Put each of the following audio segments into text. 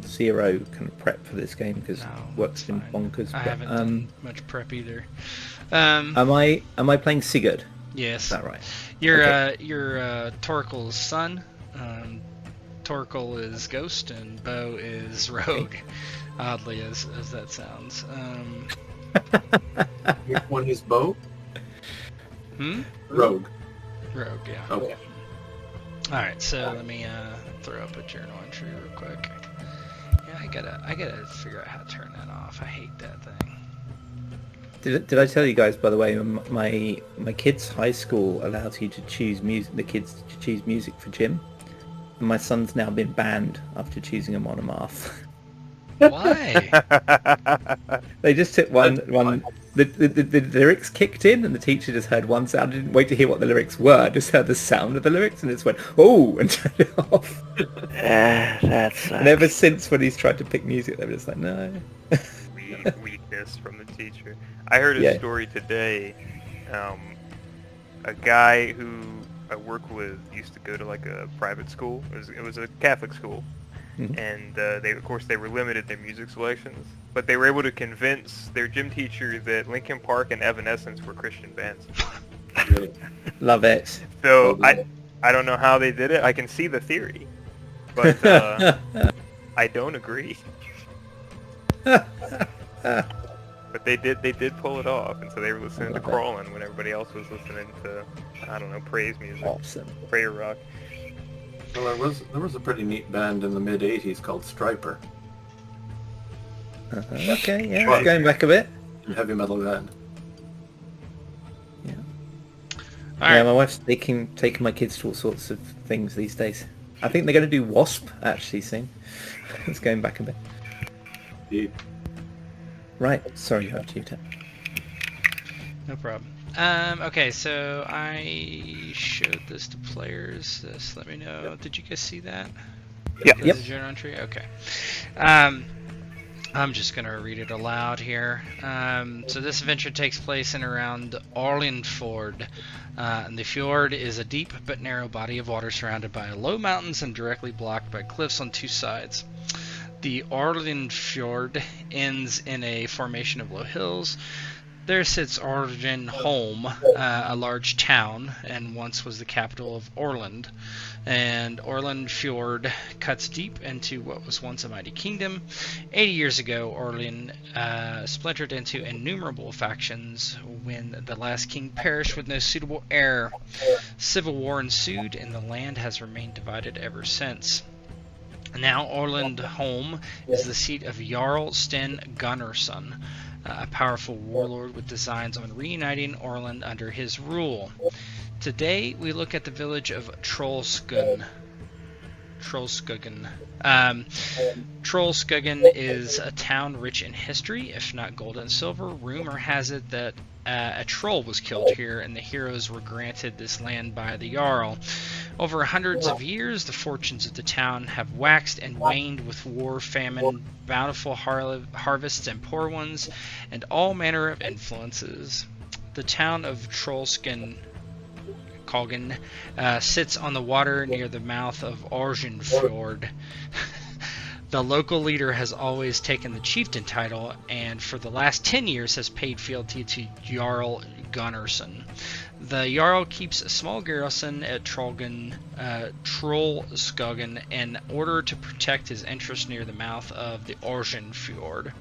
zero kind of prep for this game because No, work's it's been fine. bonkers. I But haven't done much prep either. Um, am I playing Sigurd? Is yes, that right? you're Okay. Torkel's son. Torkel is Ghost and Bo is Okay. Rogue. Oddly as that sounds. Which one is Bo? Hmm. Rogue. Rogue, yeah. Okay. All right, so let me throw up a journal entry real quick. Yeah, I gotta figure out how to turn that off. I hate that thing. Did I tell you guys, by the way, my kids' high school allows you to choose music. The kids to choose music for gym. And my son's now been banned after choosing a monomath. Why? They just took That's one. The lyrics kicked in, and the teacher just heard one sound. Didn't wait to hear what the lyrics were. Just heard the sound of the lyrics, and just went oh, and turned it off. That And ever sucks. since, when he's tried to pick music, they were just like, no. Weakness from the teacher. I heard a Yeah. story today. A guy who I work with used to go to like a private school. It was a Catholic school, Mhm. and they were limited their music selections, but they were able to convince their gym teacher that Linkin Park and Evanescence were Christian bands. Really. Love it. So Well done. I don't know how they did it. I can see the theory, but I don't agree. But they did pull it off, and so they were listening to Love it. Crawlin' when everybody else was listening to, I don't know, praise music, Awesome. prayer rock. Well, there was a pretty neat band in the mid '80s called Striper, Okay, yeah, Right. it's going back a bit. a heavy metal band. Yeah. All Yeah, right. my wife's taking my kids to all sorts of things these days. I think they're going to do Wasp actually soon. It's going back a bit. Indeed. Right, sorry, over to you, Tim. No problem. Okay, so I showed this to players. Just let me know. Did you guys see that? Yep. The Yep. journal entry? Okay. I'm just going to read it aloud here. So this adventure takes place in around Arlenfjord. And the fjord is a deep but narrow body of water surrounded by low mountains and directly blocked by cliffs on two sides. The Arlenfjord ends in a formation of low hills. There sits Arlenholm, a large town, and once was the capital of Orland. And Orland Fjord cuts deep into what was once a mighty kingdom. 80 years ago, Orland splintered into innumerable factions when the last king perished with no suitable heir. Civil war ensued, and the land has remained divided ever since. Now Orlandholm is the seat of Jarl Sten Gunnarsson, a powerful warlord with designs on reuniting Orland under his rule. Today we look at the village of Trollskogen. Trollskogen is a town rich in history, if not gold and silver. Rumor has it that a troll was killed here, and the heroes were granted this land by the Jarl. Over hundreds of years, the fortunes of the town have waxed and waned with war, famine, bountiful harvests and poor ones, and all manner of influences. The town of Trollskogen sits on the water near the mouth of Arjunfjord. The local leader has always taken the chieftain title, and for the last 10 years has paid fealty to Jarl Gunnarsson. The Jarl keeps a small garrison at Trollskogen in order to protect his interests near the mouth of the Arjunfjord.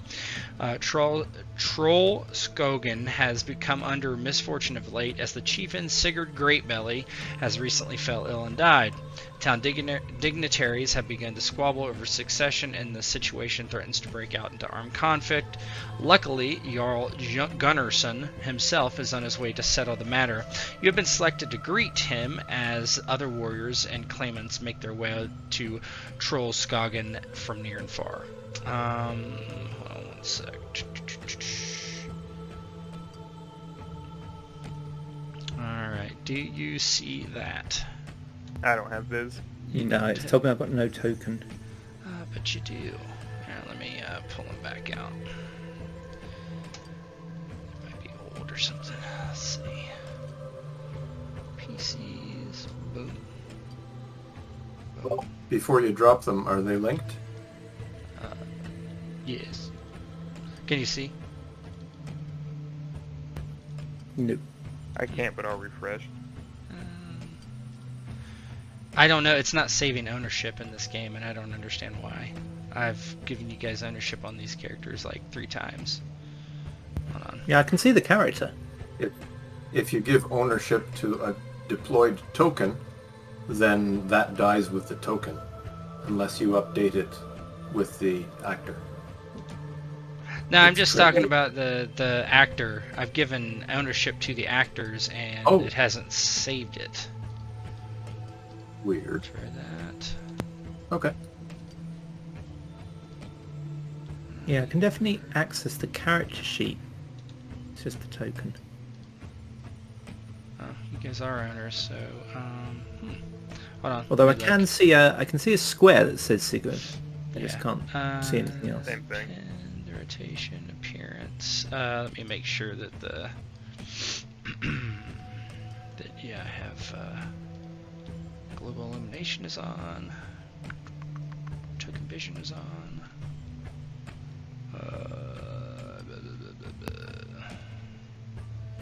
Trollskogen has become under misfortune of late as the chieftain Sigurd Greatbelly has recently fell ill and died. Town dignitaries have begun to squabble over succession, and the situation threatens to break out into armed conflict. Luckily, Jarl Gunnarsson himself is on his way to settle the matter. You have been selected to greet him as other warriors and claimants make their way to Trollskogen from near and far. Hold on one sec. Alright, do you see that? I don't have Viz. You know, it's told me I've got no token. But you do. Here, let me pull them back out. Might be old or something. Let's see. PCs. Boom. Before you drop them, are they linked? Yes. Can you see? No. I can't, but I'll refresh. I don't know. It's not saving ownership in this game, and I don't understand why. I've given you guys ownership on these characters like 3 times. Hold on. Yeah, I can see the character. If you give ownership to a deployed token, then that dies with the token, unless you update it with the actor. No, I'm It's just great. talking about the actor. I've given ownership to the actors, and it hasn't saved it. Weird. Try that. Okay. Yeah, I can definitely access the character sheet. It's just the token. Oh, you guys are owners, so hold on. Although I let me can look. see I can see a square that says Sigurd. I just Yeah. can't see anything else. Same thing. And the rotation, appearance. Let me make sure that the I have global illumination is on. Token vision is on. Blah, blah, blah, blah.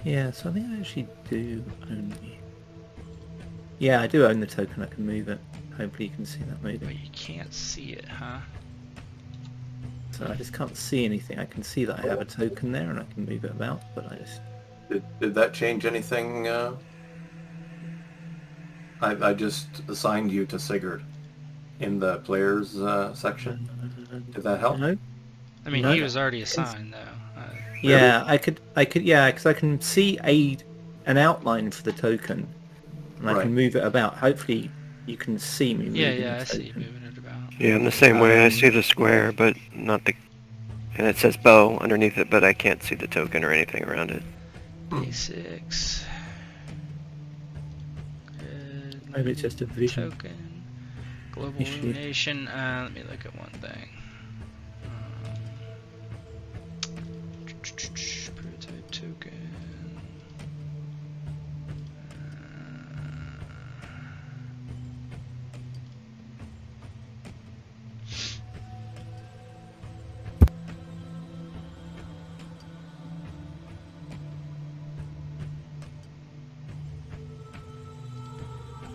Yeah, so I think I actually do own the... Yeah, I do own the token. I can move it. Hopefully you can see that But moving. you can't see it, huh? So I just can't see anything. I can see that I have a token there and I can move it about, but I just... Did that change anything? I just assigned you to Sigurd in the players section. Did that help? No? I mean, No. he was already assigned, though. Yeah, I could, yeah, because I can see an outline for the token, and I Right. can move it about. Hopefully, you can see me moving Yeah, the I see you token. moving it about. Yeah, in the same way, I see the square, but not the... And it says bow underneath it, but I can't see the token or anything around it. Basics. Maybe it's just a vision Token. Global issue. illumination. Let me look at one thing. Prototype token.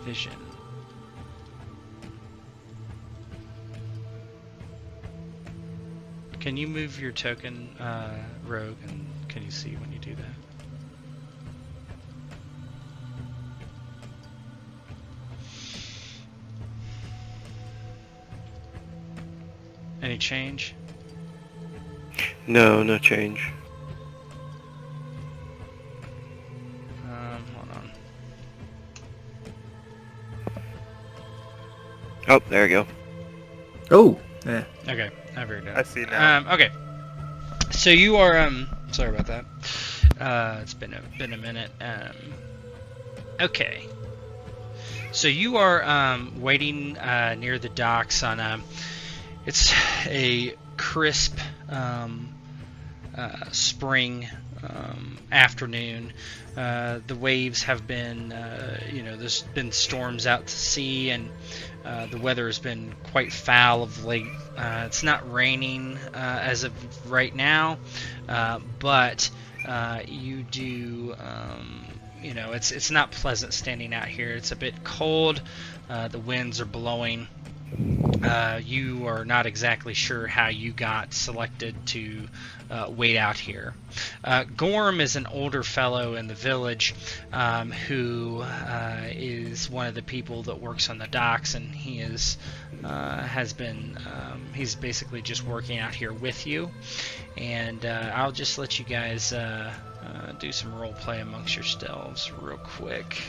Vision. Can you move your token, Rogue, and can you see when you do that? Any change? No, no change. Hold on. Oh, there you go. Oh, yeah. Okay, I figured it out. I see now. Okay. So you are sorry about that. It's been a minute. Okay. So you are waiting near the docks on it's a crisp spring afternoon. The waves have been, there's been storms out to sea, and the weather has been quite foul of late. It's not raining as of right now, but you do, it's not pleasant standing out here. It's a bit cold. The winds are blowing. You are not exactly sure how you got selected to wait out here. Gorm is an older fellow in the village who is one of the people that works on the docks, and he he's basically just working out here with you. And I'll just let you guys do some role play amongst yourselves real quick.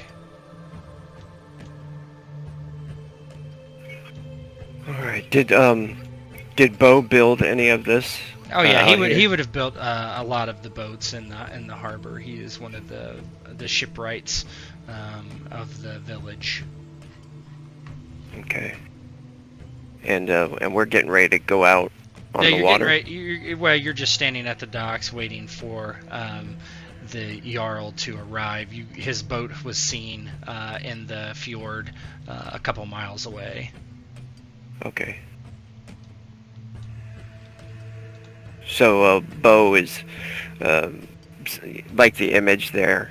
All right. Did Bo build any of this? Oh yeah, out here? he would have built a lot of the boats in the harbor. He is one of the shipwrights of the village. Okay. And we're getting ready to go out on the you're water. getting ready. You're just standing at the docks waiting for the Jarl to arrive. His boat was seen in the fjord a couple miles away. Okay. So Bo is, like the image there,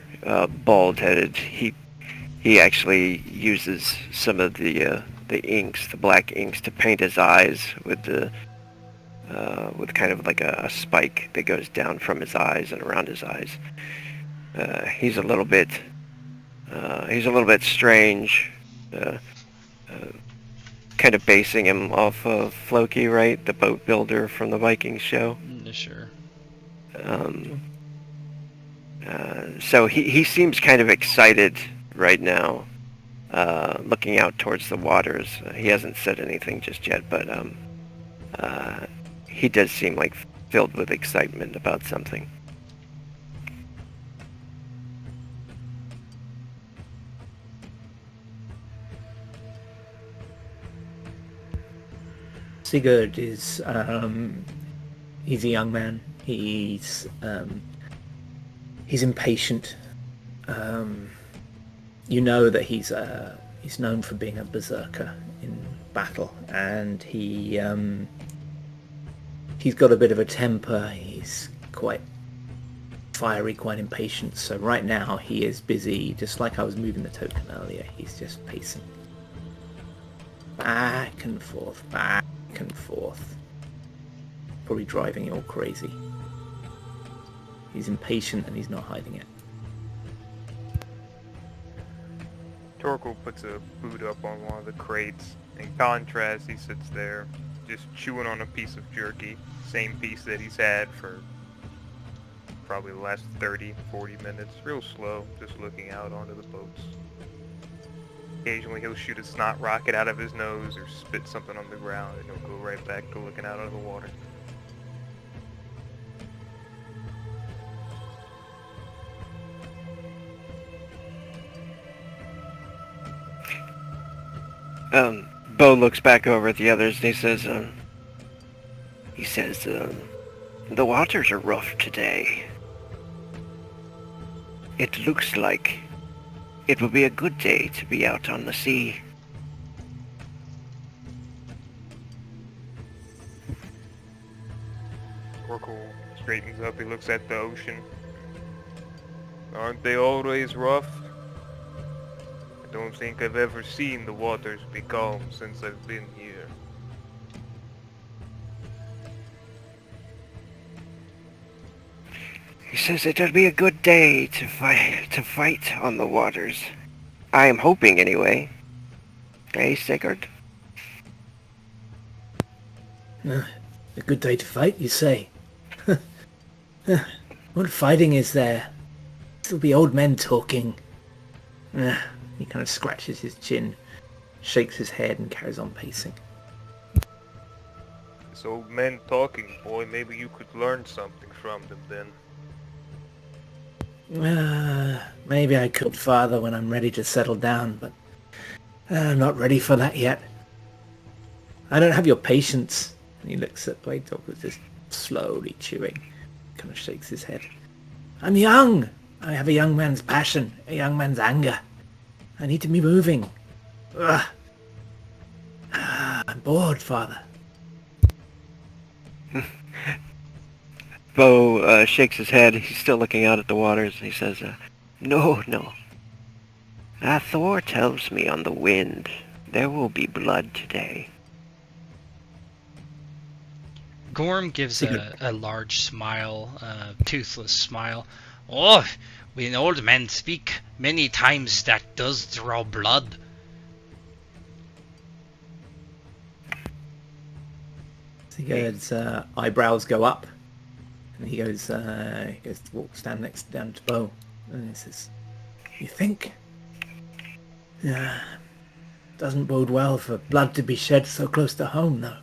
bald-headed. He actually uses some of the inks, the black inks, to paint his eyes with kind of like a spike that goes down from his eyes and around his eyes. He's a little bit strange. Kind of basing him off of Floki, right? The boat builder from the Viking show. Sure. So he seems kind of excited right now, looking out towards the waters. He hasn't said anything just yet, but he does seem like filled with excitement about something. Sigurd is he's a young man. He's impatient. You know that he's known for being a berserker in battle, and he's got a bit of a temper. He's quite fiery, quite impatient. So right now he is busy, just like I was moving the token earlier. He's just pacing back and forth, probably driving you all crazy. He's impatient and he's not hiding it. Torkel puts a boot up on one of the crates. In contrast, he sits there, just chewing on a piece of jerky. Same piece that he's had for probably the last 30, 40 minutes. Real slow, just looking out onto the boats. Occasionally he'll shoot a snot rocket out of his nose or spit something on the ground, and he'll go right back to looking out of the water. Bo looks back over at the others and he says, the waters are rough today. It looks like it will be a good day to be out on the sea. Torkel straightens up, he looks at the ocean. Aren't they always rough? I don't think I've ever seen the waters be calm since I've been here. He says it'll be a good day to fight on the waters. I am hoping anyway. Hey, Sigurd? A good day to fight, you say? What fighting is there? It'll be old men talking. He kind of scratches his chin, shakes his head and carries on pacing. This old men talking, boy, maybe you could learn something from them then. Maybe I could, Father, when I'm ready to settle down, but I'm not ready for that yet. I don't have your patience. And he looks at Blade Dog with just slowly chewing. Kind of shakes his head. I'm young. I have a young man's passion, a young man's anger. I need to be moving. I'm bored, Father. Bo shakes his head. He's still looking out at the waters, and he says, No. Thor tells me on the wind there will be blood today. Gorm gives a large smile, toothless smile. Oh, when old men speak, many times that does draw blood. Sigurd's eyebrows go up, and he goes walks down to Bo, and he says, "You think? Doesn't bode well for blood to be shed so close to home, though."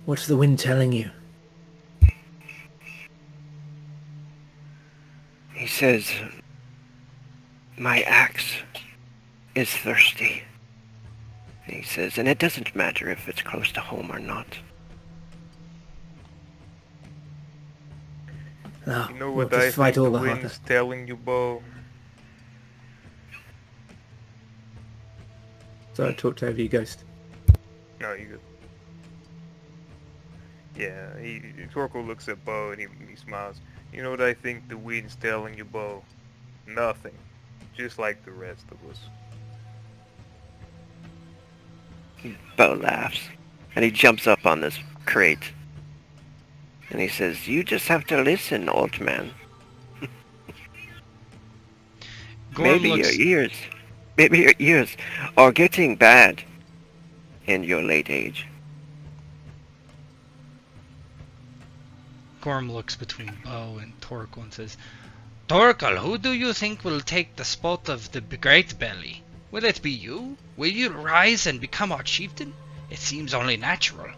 What's the wind telling you? He says, my axe is thirsty. He says, and it doesn't matter if it's close to home or not. No, You know we'll what I just fight think all the the harder. wind's telling you, Bo? So I talked over you, Ghost. No, you good. Yeah, Torkel looks at Bo and he smiles. You know what I think the wind's telling you, Bo? Nothing. Just like the rest of us. Bo laughs, and he jumps up on this crate. And he says, "You just have to listen, old man. Gorm Maybe looks. your ears are getting bad in your late age." Gorm looks between Bo and Torkel and says, Torkel, who do you think will take the spot of the Great Belly? Will it be you? Will you rise and become our chieftain? It seems only natural.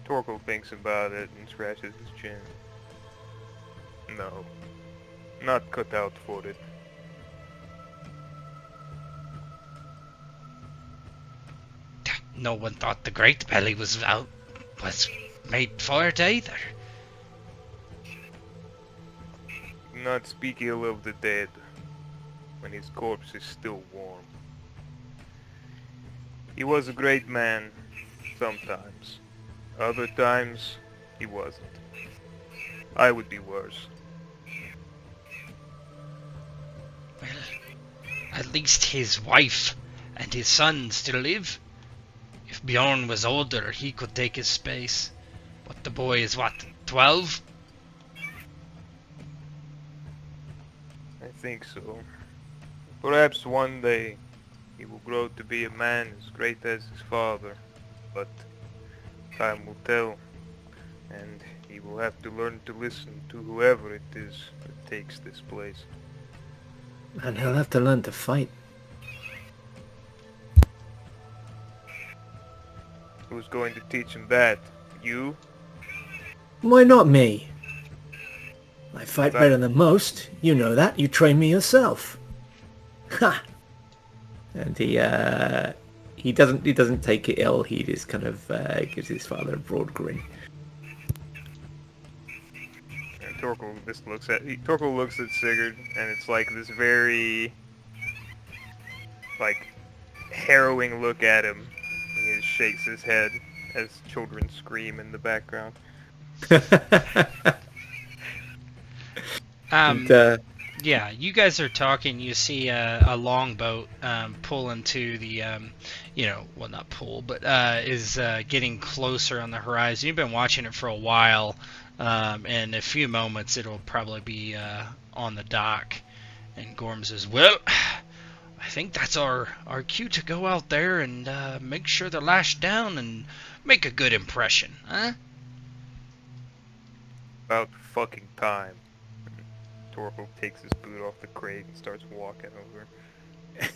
Torkel thinks about it and scratches his chin. No. Not cut out for it. No one thought the Great Belly was made for it either. Not speak ill of the dead when his corpse is still warm. He was a great man sometimes. Other times, he wasn't. I would be worse. Well, at least his wife and his son still live. If Bjorn was older, he could take his space. But the boy is what, 12? I think so. Perhaps one day he will grow to be a man as great as his father, but time will tell, and he will have to learn to listen to whoever it is that takes this place. And he'll have to learn to fight. Who's going to teach him that? You? Why not me? I fight better than most. You know that. You train me yourself. Ha! And he doesn't take it ill. He just kind of gives his father a broad grin. And Torkel just Torkel looks at Sigurd, and it's like this very, like, harrowing look at him. And he just shakes his head as children scream in the background. Yeah, you guys are talking. You see a longboat pull into the, well, not pull, but is getting closer on the horizon. You've been watching it for a while. In a few moments, it'll probably be on the dock. And Gorm says, well, I think that's our cue to go out there and make sure they're lashed down and make a good impression, huh? About fucking time. Torkel takes his boot off the crate and starts walking over.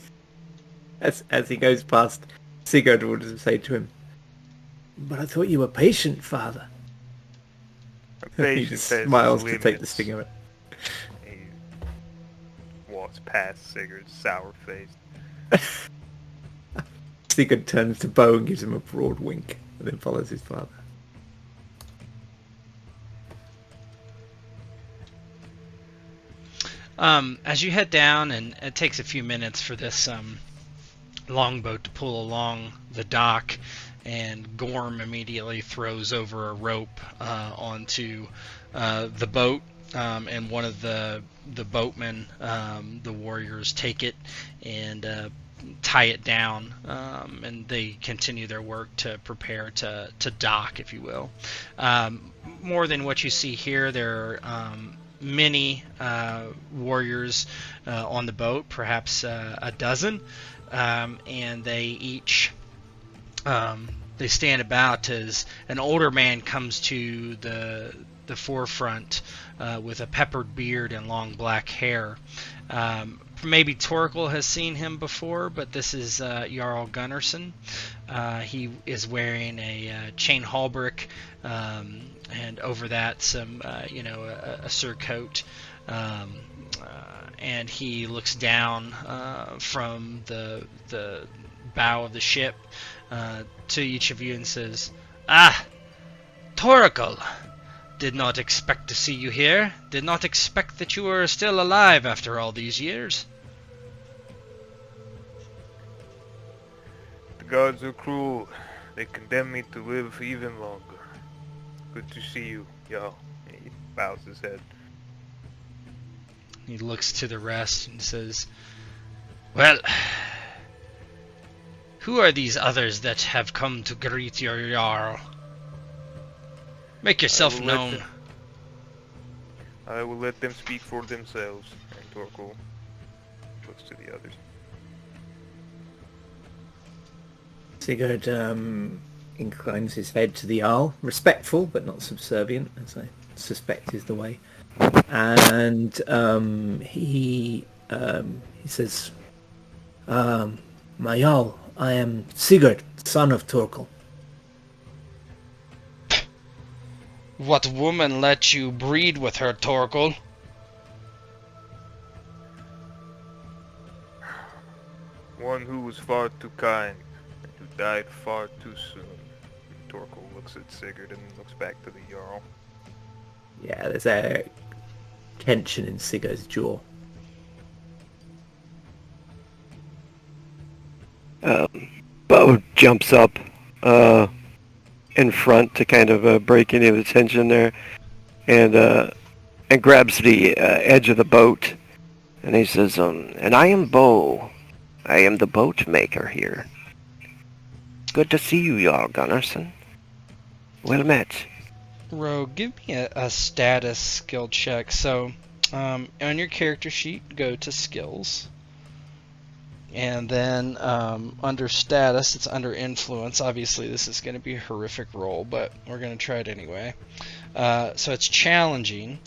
As he goes past, Sigurd will just say to him, "But I thought you were patient, father." He just smiles to take the sting of it. He walks past Sigurd, sour-faced. Sigurd turns to Bo and gives him a broad wink, and then follows his father. As you head down, and it takes a few minutes for this longboat to pull along the dock, and Gorm immediately throws over a rope onto the boat, and one of the boatmen, the warriors, take it and tie it down, and they continue their work to prepare to dock, if you will. More than what you see here, there are many warriors on the boat, perhaps a dozen, and they each they stand about as an older man comes to the forefront with a peppered beard and long black hair. Maybe Torkel has seen him before, but this is Jarl Gunnarsson. He is wearing a chain halberd, and over that some, a surcoat. And he looks down from the bow of the ship to each of you and says, "Ah, Torkel! Did not expect to see you here. Did not expect that you were still alive after all these years." The gods are cruel. They condemn me to live even longer. Good to see you, y'all. He bows his head. He looks to the rest and says, "Well, who are these others that have come to greet your Jarl? Make yourself known." I will let them speak for themselves. And Torkel looks to the others. Sigurd inclines his head to the Jarl, respectful but not subservient, as I suspect is the way. And he says, "My Jarl, I am Sigurd, son of Torkel." What woman let you breed with her, Torkel? One who was far too kind and who died far too soon. Torkel looks at Sigurd and looks back to the Jarl. Yeah, there's a tension in Sigurd's jaw. Bo jumps up in front to kind of break any of the tension there, and grabs the edge of the boat, and he says, "And I am Bo. I am the boat maker here. Good to see you, Jarl Gunnarsson. Well met." Rogue, give me a status skill check. So, on your character sheet, go to skills. And then under status, it's under influence. Obviously, this is going to be a horrific roll, but we're going to try it anyway. So it's challenging.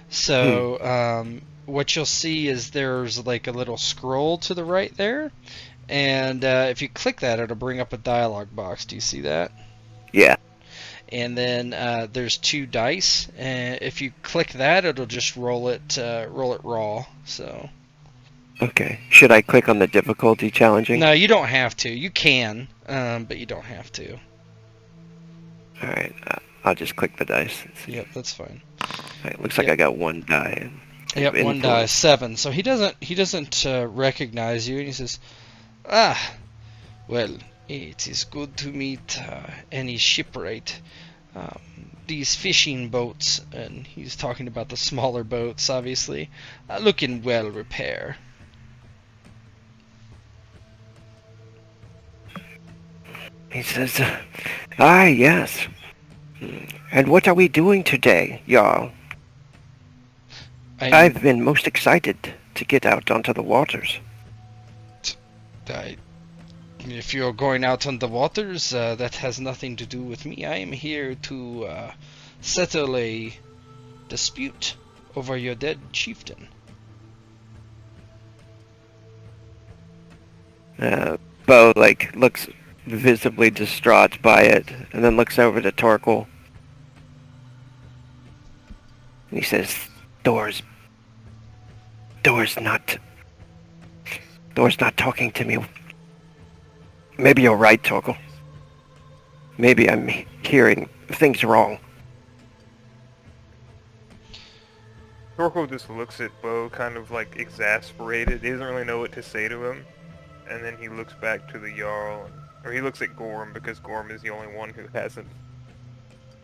So what you'll see is there's like a little scroll to the right there. And if you click that, it'll bring up a dialog box. Do you see that? Yeah. And then there's 2 dice. And if you click that, it'll just roll it raw. So. Okay. Should I click on the difficulty challenging? No, you don't have to. You can, but you don't have to. Alright, I'll just click the dice. Yep, that's fine. Alright, looks like I got 1 die. Yep, 1 die, 7. So he doesn't recognize you, and he says, "Ah, well, it is good to meet any shipwright. These fishing boats," and he's talking about the smaller boats, obviously, look in well repair. He says, "Ah, yes. And what are we doing today, Jarl? I've been most excited to get out onto the waters." If you're going out on the waters, that has nothing to do with me. I am here to settle a dispute over your dead chieftain. Bo, looks visibly distraught by it, and then looks over to Torkel. And he says, Door's not talking to me. Maybe you're right, Torkel. Maybe I'm hearing things wrong." Torkel just looks at Bo kind of like exasperated. He doesn't really know what to say to him. And then he looks back to the Jarl, or he looks at Gorm, because Gorm is the only one who hasn't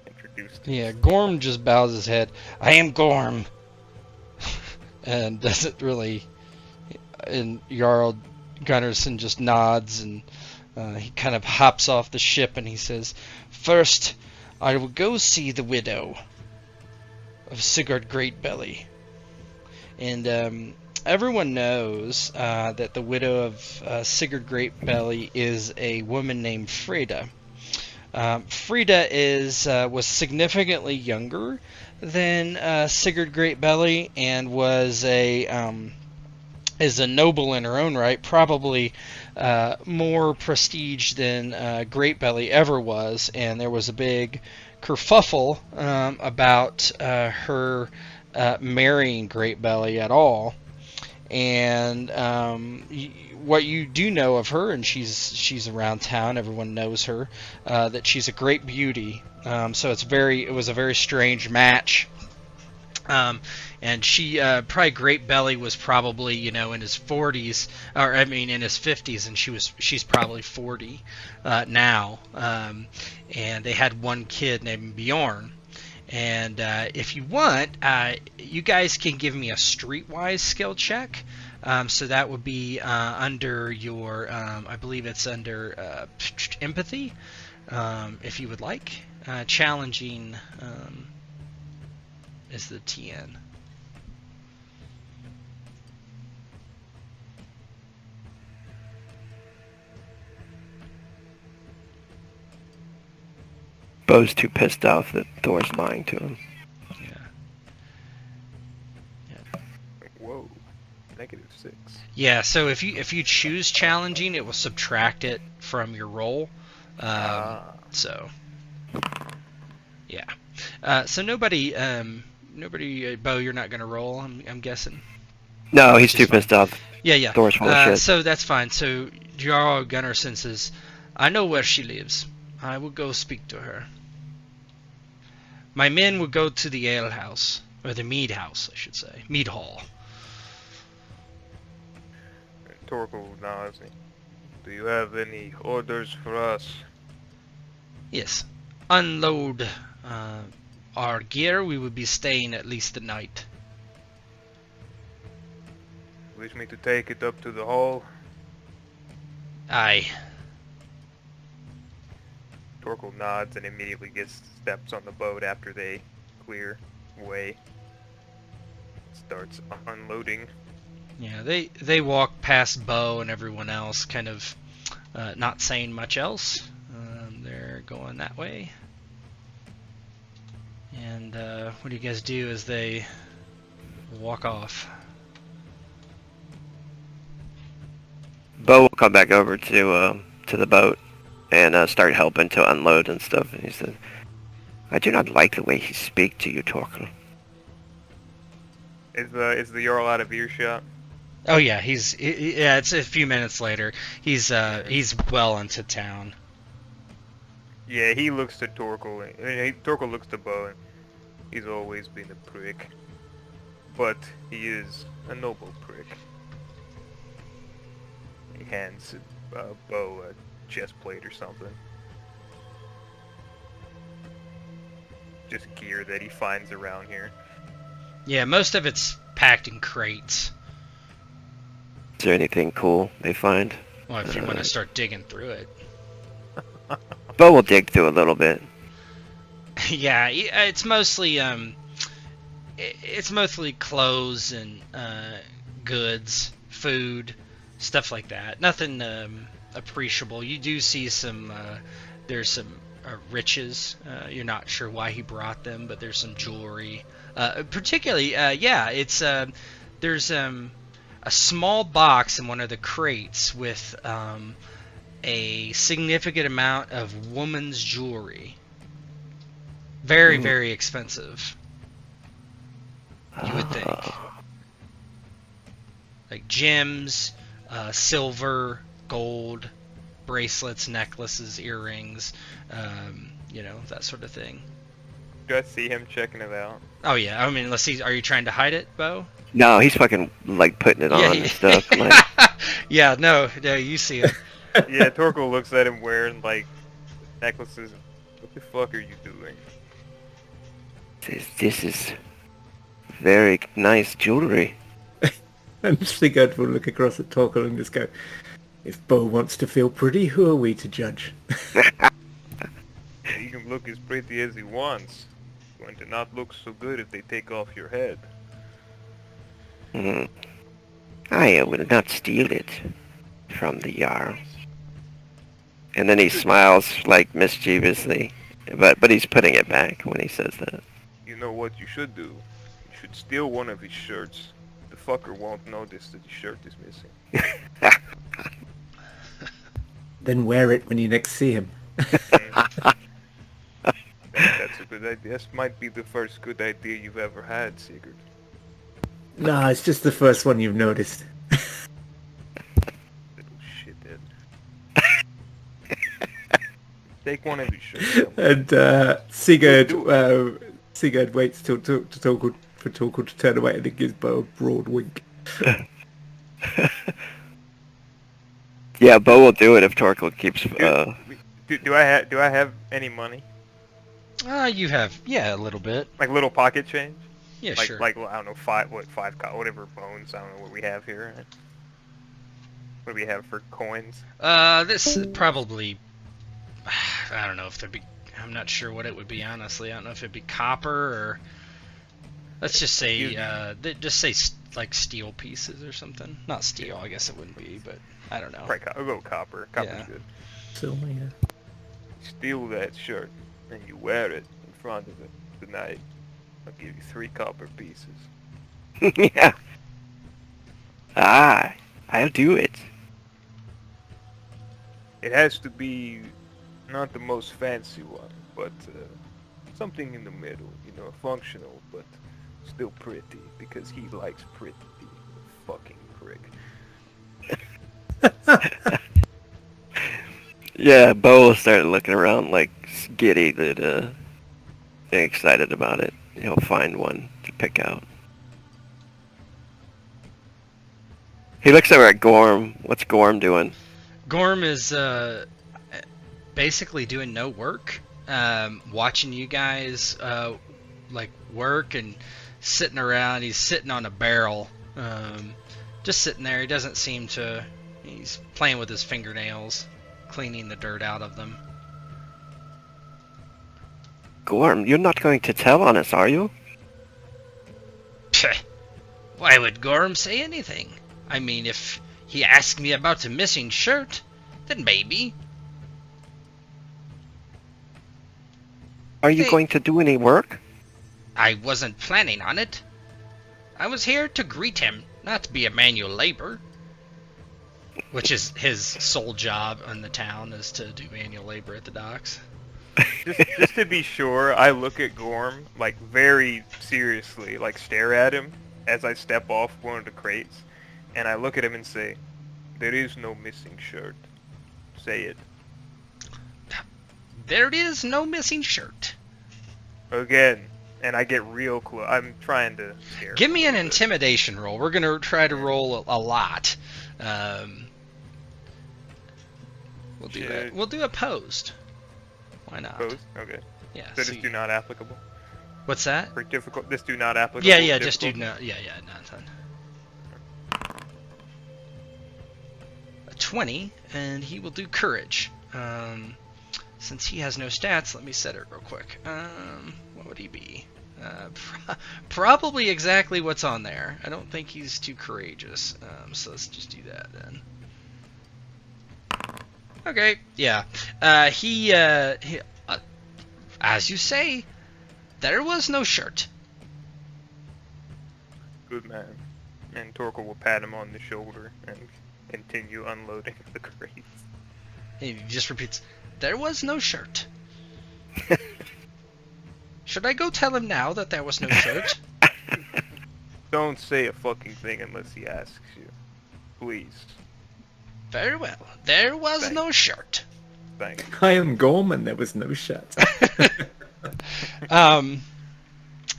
introduced him. Yeah, Gorm just bows his head. "I am Gorm," and doesn't really. And Jarl Gunnarsson just nods, and he kind of hops off the ship, and he says, "First, I will go see the widow of Sigurd Greatbelly." And everyone knows that the widow of Sigurd Greatbelly is a woman named Freda. Freda was significantly younger than Sigurd Greatbelly, and was is a noble in her own right, probably more prestige than Greatbelly ever was, and there was a big kerfuffle about her marrying Greatbelly at all. And what you do know of her, and she's around town, everyone knows her, that she's a great beauty. So it was a very strange match And she probably Great Belly was probably in his 40s, or I mean in his 50s, and she's probably 40 now. And they had one kid named Bjorn. And if you want, you guys can give me a streetwise skill check. So that would be under your, I believe it's under empathy, if you would like. Challenging is the TN. Bo's too pissed off that Thor's lying to him. Whoa. -6. Yeah, so if you choose challenging, it will subtract it from your roll. So, yeah. So nobody, Bo, you're not gonna roll. I'm guessing. No, he's too pissed off. Yeah. Thor's full of shit. So that's fine. So Jarl Gunnarsson says, "I know where she lives. I will go speak to her. My men will go to the ale house, or the mead house, I should say, mead hall." Torkel nods. Do you have any orders for us? Yes. Unload our gear. We will be staying at least the night. Wish me to take it up to the hall? Aye. Torkel nods and immediately gets steps on the boat after they clear away. Starts unloading. Yeah, they walk past Bo and everyone else, kind of not saying much else. They're going that way. And what do you guys do as they walk off? Bo will come back over to the boat and start helping to unload and stuff. And he said, "I do not like the way he speaks to you, Torkel." Is the Jarl out of earshot? Oh yeah, yeah. It's a few minutes later. He's well into town. Yeah, he looks to Torkel. Torkel looks to Bo. And he's always been a prick, but he is a noble prick. He hands Bo a chest plate or something. Just gear that he finds around here. Yeah, most of it's packed in crates. Is there anything cool they find? Well, if you want to start digging through it. Bo will dig through a little bit. Yeah, it's mostly clothes and goods, food, stuff like that. Nothing appreciable. You do see some. There's some riches. You're not sure why he brought them, but there's some jewelry. Particularly, it's there's a small box in one of the crates with a significant amount of woman's jewelry. Very, very expensive. You would think. Like gems, silver, gold, bracelets, necklaces, earrings, that sort of thing. Do I see him checking it out? Oh yeah, I mean, let's see. Are you trying to hide it, Bo? No, he's fucking putting it on and stuff. Like, yeah, no, you see it. Yeah, Torkel looks at him wearing necklaces. What the fuck are you doing? This is very nice jewelry. And Sigurd will look across at Torkel and just go, "If Bo wants to feel pretty, who are we to judge?" He can look as pretty as he wants. It's going to not look so good if they take off your head. I will not steal it from the Jarl. And then he smiles mischievously, but he's putting it back when he says that. You know what you should do? You should steal one of his shirts. The fucker won't notice that the shirt is missing. Then wear it when you next see him. That's a good idea. This might be the first good idea you've ever had, Sigurd. No, it's just the first one you've noticed. Little shithead. Take one of his shirts. And Sigurd waits till Torkel for Torkel to turn away and then gives Bo a broad wink. Yeah, Bo will do it if Torkel keeps. Do I have any money? You have, yeah, a little bit. Like little pocket change? Yeah, Like, sure. like I don't know, whatever bones. I don't know what we have here. What do we have for coins? This is probably, I don't know if there'd be, I'm not sure what it would be, honestly. I don't know if it'd be copper or, let's just say, like steel pieces or something. Not steel, I guess it wouldn't be, but I don't know. Right, I'll go copper. Copper's Yeah. good. So, yeah. Steal that shirt and you wear it in front of it tonight. I'll give you 3 copper pieces. Yeah. I'll do it. It has to be not the most fancy one, but something in the middle. You know, functional, but still pretty, because he likes pretty. Fucking prick. Yeah, Bo will start looking around like giddy that excited about it. He'll find one to pick out. He looks over at Gorm. What's Gorm doing? Gorm is basically doing no work, watching you guys like work and sitting around. He's sitting on a barrel, just sitting there. He doesn't seem to. He's playing with his fingernails, cleaning the dirt out of them. Gorm, you're not going to tell on us, are you? Why would Gorm say anything? I mean, if he asked me about a missing shirt, then maybe. Are you Hey. going to do any work? I wasn't planning on it. I was here to greet him, not be a manual labor. Which is his sole job in the town, is to do manual labor at the docks. Just to be sure, I look at Gorm, like, very seriously, like, stare at him as I step off one of the crates, and I look at him and say, "There is no missing shirt. Say it." There is no missing shirt. Again, and I get real close. I'm trying to scare Give him me a an little bit. intimidation roll. We're gonna try to roll a lot. We'll do that. Shit. We'll do opposed. Why not? Opposed? Okay. Yeah. So so just do not applicable. what's that? For difficult, just do not applicable. Yeah. Just do difficult? no. Yeah. Nothing. A 20, and he will do courage. Since he has no stats, let me set it real quick. What would he be? Probably exactly what's on there. I don't think he's too courageous. So let's just do that then. Okay, yeah. He as you say, there was no shirt. Good man. And Torkel will pat him on the shoulder and continue unloading the crates. He just repeats, there was no shirt. Should I go tell him now that there was no shirt? Don't say a fucking thing unless he asks you. Please. Very well. There was Thank no you. shirt. Thank you. I am Gorm and there was no shirt.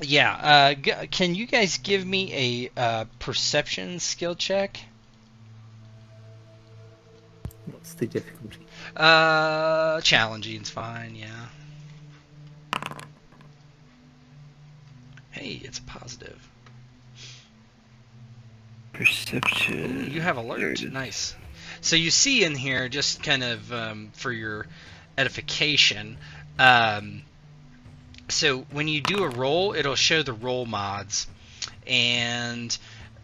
Yeah. Can you guys give me a perception skill check? What's the difficulty? Challenging's fine. Yeah. Hey, it's a positive. Perception. Ooh, you have There alert. it is. Nice. So you see in here, just kind of for your edification, so when you do a roll, it'll show the roll mods. And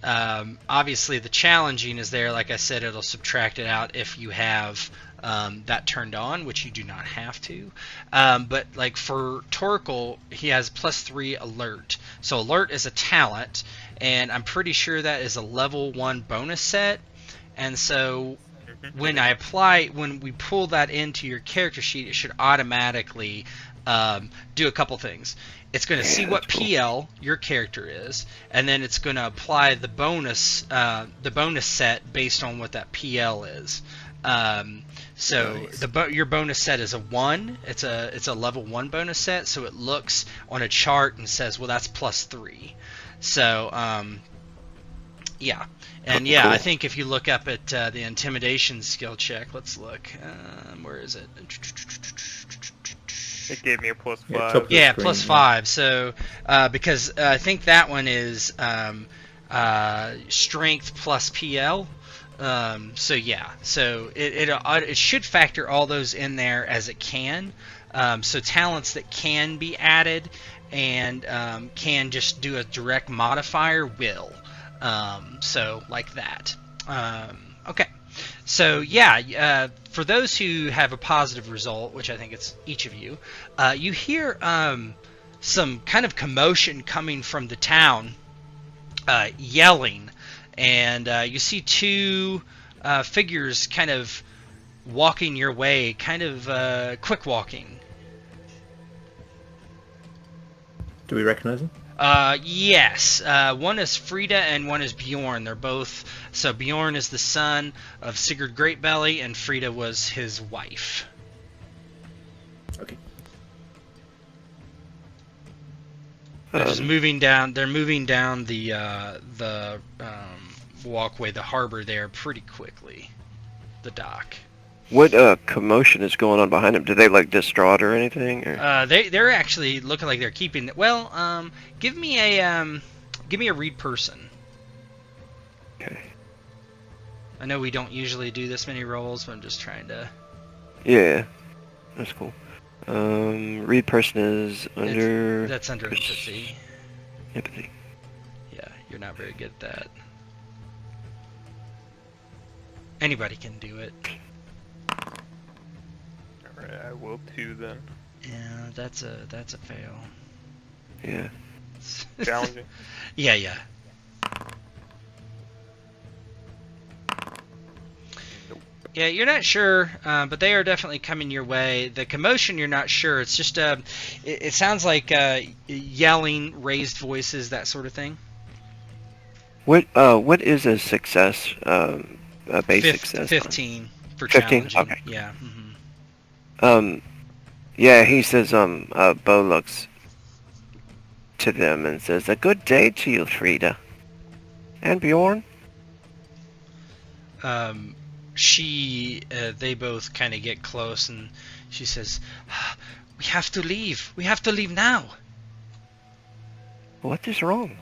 obviously the challenging is there. Like I said, it'll subtract it out if you have that turned on, which you do not have to. But like for Torkel, he has +3 alert. So alert is a talent, and I'm pretty sure that is a level 1 bonus set. And so when we pull that into your character sheet, it should automatically do a couple things. It's going to see what that's cool. PL your character is, and then it's going to apply the bonus set based on what that PL is. So Nice. your bonus set is a 1. It's a level 1 bonus set, so it looks on a chart and says, well, that's +3. So, yeah. And yeah, Cool. I think if you look up at the intimidation skill check, let's look. Where is it? It gave me a +5. Yeah, top- Yeah, screen, plus yeah. 5. So, because I think that one is strength plus PL. So yeah, so it should factor all those in there as it can. So talents that can be added and can just do a direct modifier will. So like that. Okay. So yeah, for those who have a positive result, which I think it's each of you, you hear some kind of commotion coming from the town, yelling, and you see two figures kind of walking your way, kind of quick walking. Do we recognize him? Yes. One is Frida and one is Bjorn. They're both... So Bjorn is the son of Sigurd Greatbelly, and Frida was his wife. Okay. They're just moving down. They're moving down the walkway, the harbor there, pretty quickly. The dock. What commotion is going on behind them? Do they look distraught or anything? Or? They're actually looking like they're keeping... Well, give me a read person. Okay. I know we don't usually do this many rolls, but I'm just trying to... Yeah, that's cool. Read person is under... That's under empathy. Empathy. Yeah, you're not very good at that. Anybody can do it. Alright, I will too then. Yeah, that's a fail. Yeah. Challenging. Yeah. Yeah, you're not sure, but they are definitely coming your way. The commotion, you're not sure. It's just it sounds like yelling, raised voices, that sort of thing. What is a success? A base success. 15 for 15? challenging. Okay. Yeah. Yeah, he says, Bo looks to them and says, "A good day to you, Frida. And Bjorn?" They both kind of get close, and she says, "We have to leave. We have to leave now." What is wrong?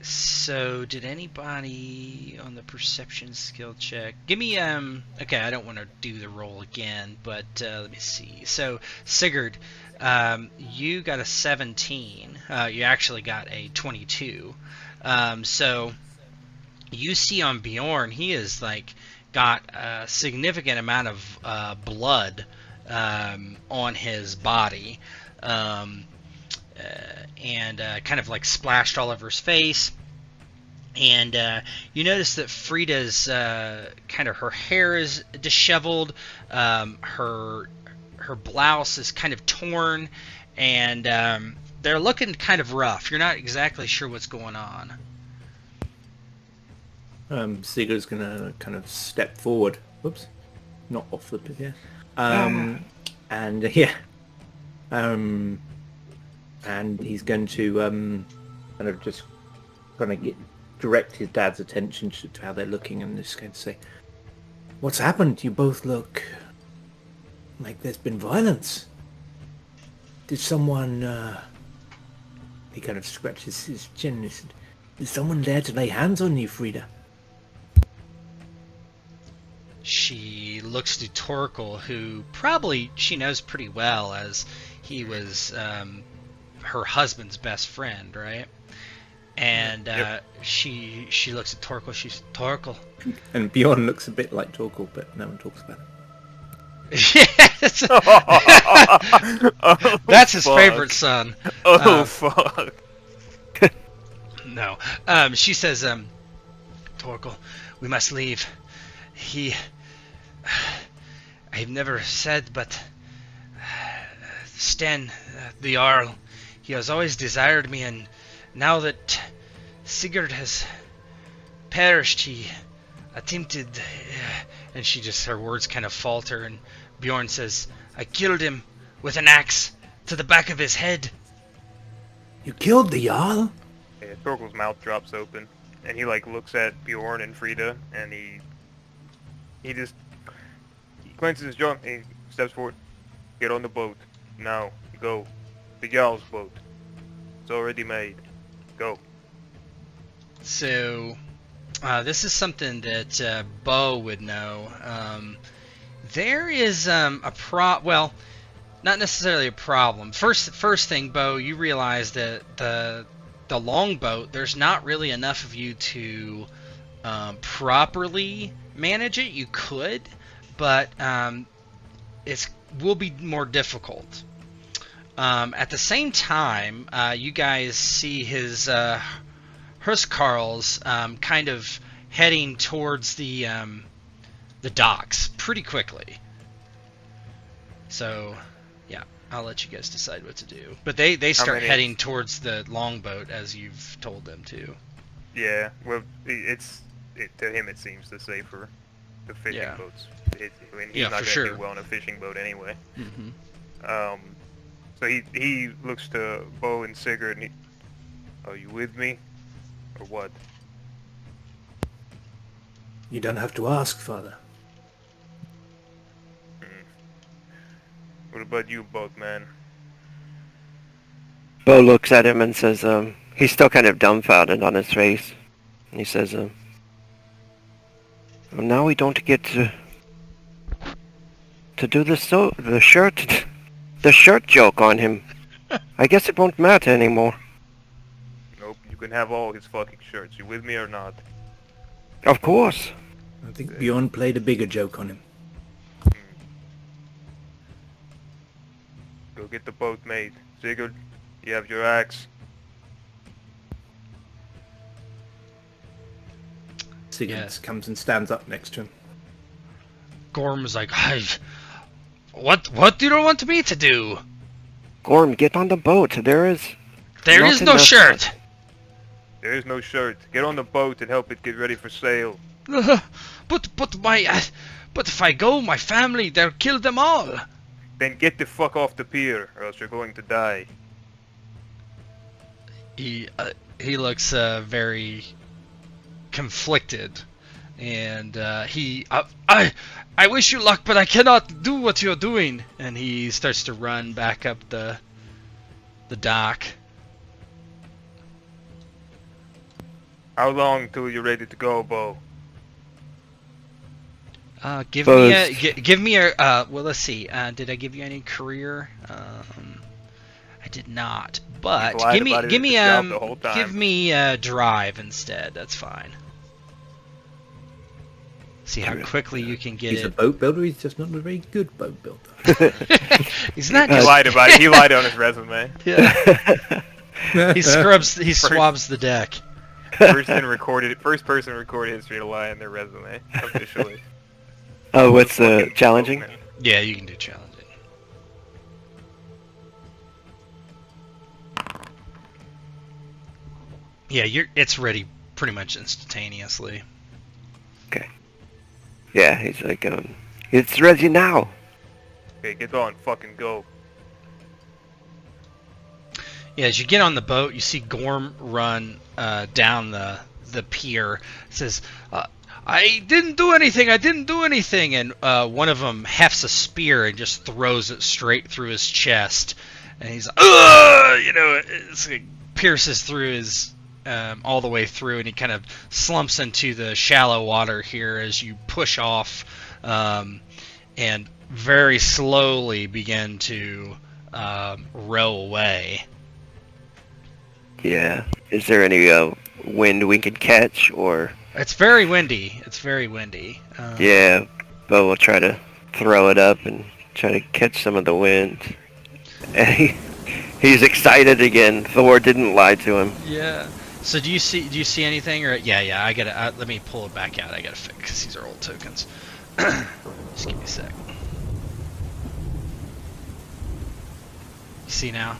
So did anybody on the perception skill check? Give me, okay, I don't want to do the roll again, but let me see. So, Sigurd, you got a 17. You actually got a 22. So, you see on Bjorn, he has, like, got a significant amount of blood on his body. And kind of like splashed all over his face. And you notice that Frida's kind of her hair is disheveled, her blouse is kind of torn, and they're looking kind of rough. You're not exactly sure what's going on. Sigurd's gonna kind of step forward. Whoops, not off the bit here. And yeah. And he's going to kind of just direct his dad's attention to how they're looking, and just going to say, "What's happened? You both look like there's been violence. Did someone..." He kind of scratches his chin and he said, "Is someone there to lay hands on you, Frida?" She looks to Torkel, who probably she knows pretty well, as he was her husband's best friend, right? And she looks at Torkel. She's Torkel. And Bjorn looks a bit like Torkel, but no one talks about it. Yes. That's his favorite son. Fuck. No. She says, Torkel, we must leave. I've never said, but Sten, the Jarl, he has always desired me, and now that Sigurd has perished, he attempted, and her words kind of falter, and Bjorn says, "I killed him with an axe, to the back of his head. You killed the Jarl? Yeah, Torkel's mouth drops open, and he like looks at Bjorn and Frida, and he clenches his jaw, and he steps forward. Get on the boat. Now, go. The Jarl's boat. It's already made. Go. So, this is something that Bo would know. There is well, not necessarily a problem. First thing, Bo, you realize that the longboat, there's not really enough of you to properly manage it. You could, but it will be more difficult. At the same time, you guys see his Huskarls kind of heading towards the docks pretty quickly. So, yeah, I'll let you guys decide what to do. But they start heading towards the longboat as you've told them to. Yeah, well, to him it seems the safer. The fishing boats. He's not going to do well on a fishing boat anyway. Mm-hmm. So he looks to Bo and Sigurd, and are you with me? Or what? You don't have to ask, Father. What about you both, man? Bo looks at him and says, he's still kind of dumbfounded on his face. And he says, well, now we don't get to do the shirt joke on him. I guess it won't matter anymore. Nope, you can have all his fucking shirts. You with me or not? Of course. I think Bjorn played a bigger joke on him. Go get the boat made. Sigurd, you have your axe. Sigurd comes and stands up next to him. Gorm is like, what do you want me to do? Gorm, get on the boat. There is no shirt. There is no shirt. Get on the boat and help it get ready for sail. But if I go, my family, they'll kill them all. Then get the fuck off the pier, or else you're going to die. He looks very conflicted, and I wish you luck, but I cannot do what you're doing. And he starts to run back up the dock. How long till you're ready to go, Bo? Give me a well, let's see. Did I give you any career? I did not. But give me drive instead. That's fine. See how quickly you can get it. He's a boat builder. He's just not a very good boat builder. He's not. He lied about it. He lied on his resume. Yeah. He swabs the deck. First person recorded history to lie on their resume officially. Oh, what's challenging? Yeah, you can do challenging. Yeah, it's ready pretty much instantaneously. Okay. Yeah, he's like, it's ready now. Okay, get on, fucking go. Yeah, as you get on the boat, you see Gorm run down the pier. It says, I didn't do anything, and one of them hefts a spear and just throws it straight through his chest, and he's like, it pierces through his, all the way through, and he kind of slumps into the shallow water here as you push off, and very slowly begin to row away. Yeah. Is there any wind we can catch, or? It's very windy. Yeah, Bo will try to throw it up and try to catch some of the wind. And he's excited again. Thor didn't lie to him. Yeah. So do you see anything? Or yeah. I gotta let me pull it back out. I gotta fix because these are old tokens. Just give me a sec. You see now?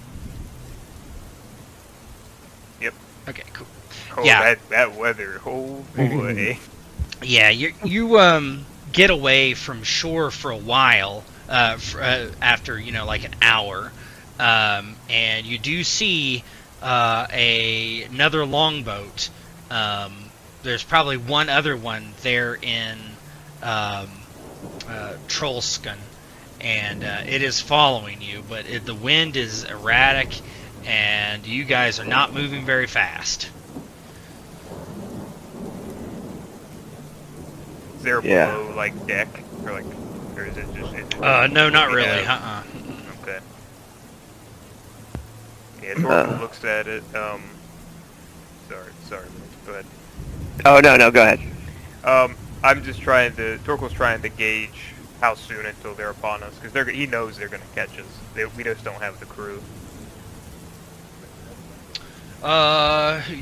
Yep. Okay, cool. Oh, yeah. That weather. Oh boy. Yeah, you get away from shore for a while after like an hour, and you do see another longboat. There's probably one other one there in Trollskogen, and it is following you, but the wind is erratic, and you guys are not moving very fast. Is there a below, like, deck? Or is it just... No, not really. Okay. Yeah, Torkel looks at it. Sorry, go ahead. Oh, no, go ahead. I'm just Torkel's trying to gauge how soon until they're upon us, because he knows they're going to catch us. We just don't have the crew.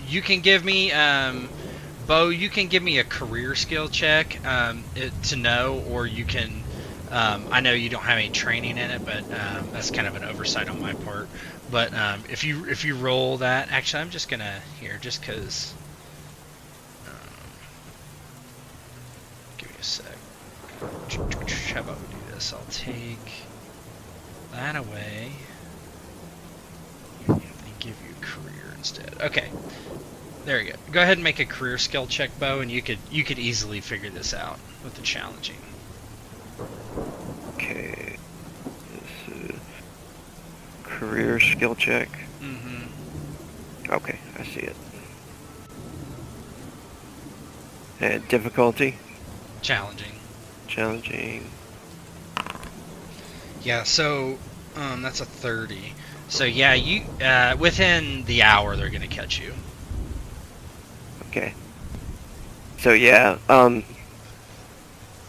You can give me, Bo, you can give me a career skill check to know, or you can, I know you don't have any training in it, but that's kind of an oversight on my part. But if you roll that, actually, I'm just gonna just because. Give me a sec. How about we do this? I'll take that away and give you a career instead. Okay, there you go. Go ahead and make a career skill check, Bo, and you could easily figure this out with the challenging. Okay. This is career skill check. Mm-hmm. Okay, I see it. And difficulty? Challenging. Challenging. Yeah, so that's a 30. So yeah, you within the hour they're gonna catch you. Okay. So yeah,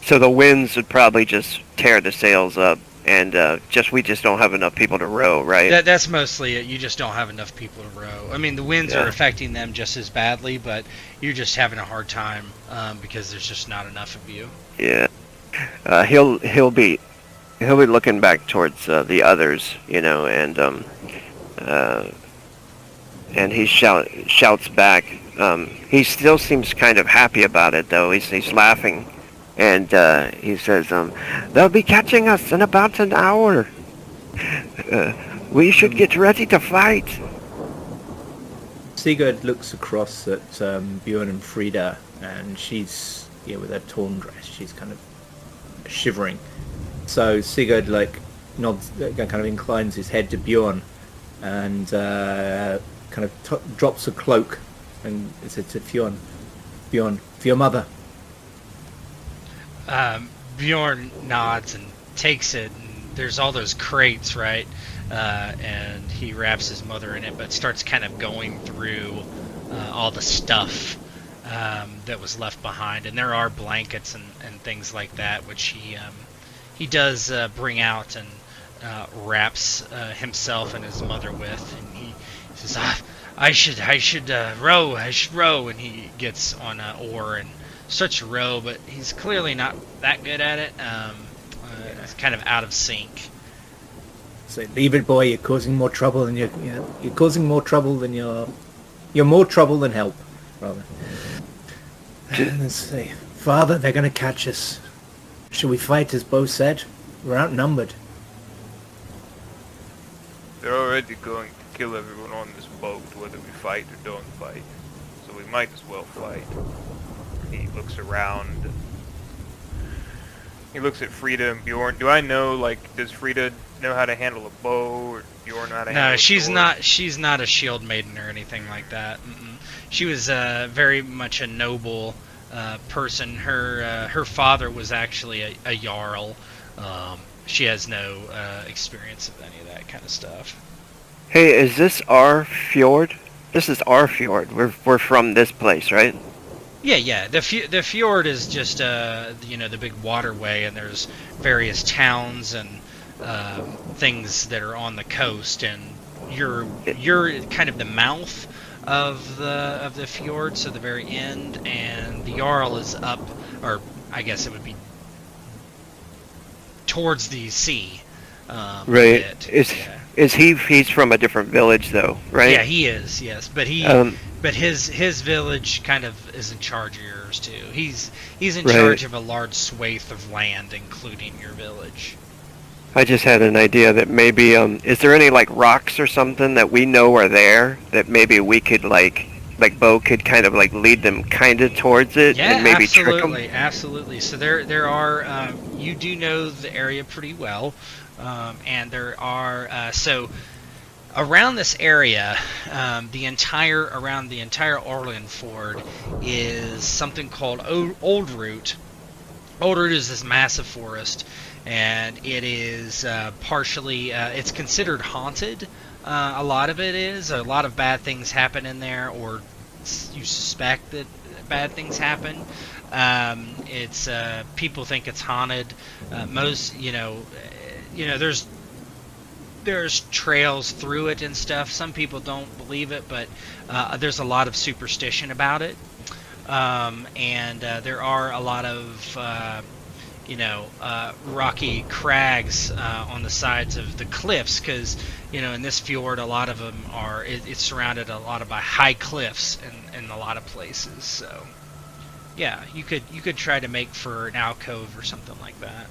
so the winds would probably just tear the sails up, and we just don't have enough people to row, right? That's mostly it. You just don't have enough people to row. I mean, the winds are affecting them just as badly, but you're just having a hard time because there's just not enough of you. Yeah. He'll be looking back towards the others, and he shouts back. He still seems kind of happy about it, though. He's laughing, and he says, "They'll be catching us in about an hour. We should get ready to fight." Sigurd looks across at Bjorn and Frida, and she's with her torn dress. She's kind of shivering. So Sigurd nods, kind of inclines his head to Bjorn, and kind of drops a cloak, and says to Bjorn, for your mother. Bjorn nods and takes it, and there's all those crates, right? And he wraps his mother in it, but starts kind of going through all the stuff that was left behind, and there are blankets and things like that, which he does bring out and wraps himself and his mother with, and he says, I should row, and he gets on an oar and starts to row, but he's clearly not that good at it. It's kind of out of sync. So leave it, boy. You're causing more trouble than you're causing more trouble than you're more trouble than help, rather. Let's see. Father, they're going to catch us. Should we fight, as Bo said? We're outnumbered. They're already going to kill everyone on this boat, whether we fight or don't fight. So we might as well fight. He looks around. He looks at Frida and Bjorn. Do I know, does Frida know how to handle a bow, or Bjorn know how to handle a sword? She's not a shield maiden or anything like that. She was very much a noble person. Her father was actually a jarl. She has no experience of any of that kind of stuff. Hey, is this our fjord? This is our fjord. We're from this place, right? Yeah. The fjord is just the big waterway, and there's various towns and things that are on the coast, and you're kind of the mouth of the fjord, so the very end, and the Jarl is up, or I guess it would be towards the sea. Right. He's from a different village, though, right? Yeah, he is. Yes, but but his village kind of is in charge of yours too. He's in charge of a large swathe of land, including your village. I just had an idea that maybe, is there any, like, rocks or something that we know are there that maybe we could, like Bo could kind of, like, lead them kind of towards it Yeah, and maybe trick them? absolutely. So there are, you do know the area pretty well, and there are, so around this area, around the entire Orland Ford is something called Old Root. Old Root is this massive forest, and it is partially, it's considered haunted. A lot of it is. A lot of bad things happen in there, or you suspect that bad things happen. It's people think it's haunted. Most, there's trails through it and stuff. Some people don't believe it, but there's a lot of superstition about it. And there are a lot of rocky crags on the sides of the cliffs, because in this fjord a lot of them are it's surrounded a lot by high cliffs in a lot of places. So yeah, you could try to make for an alcove or something like that.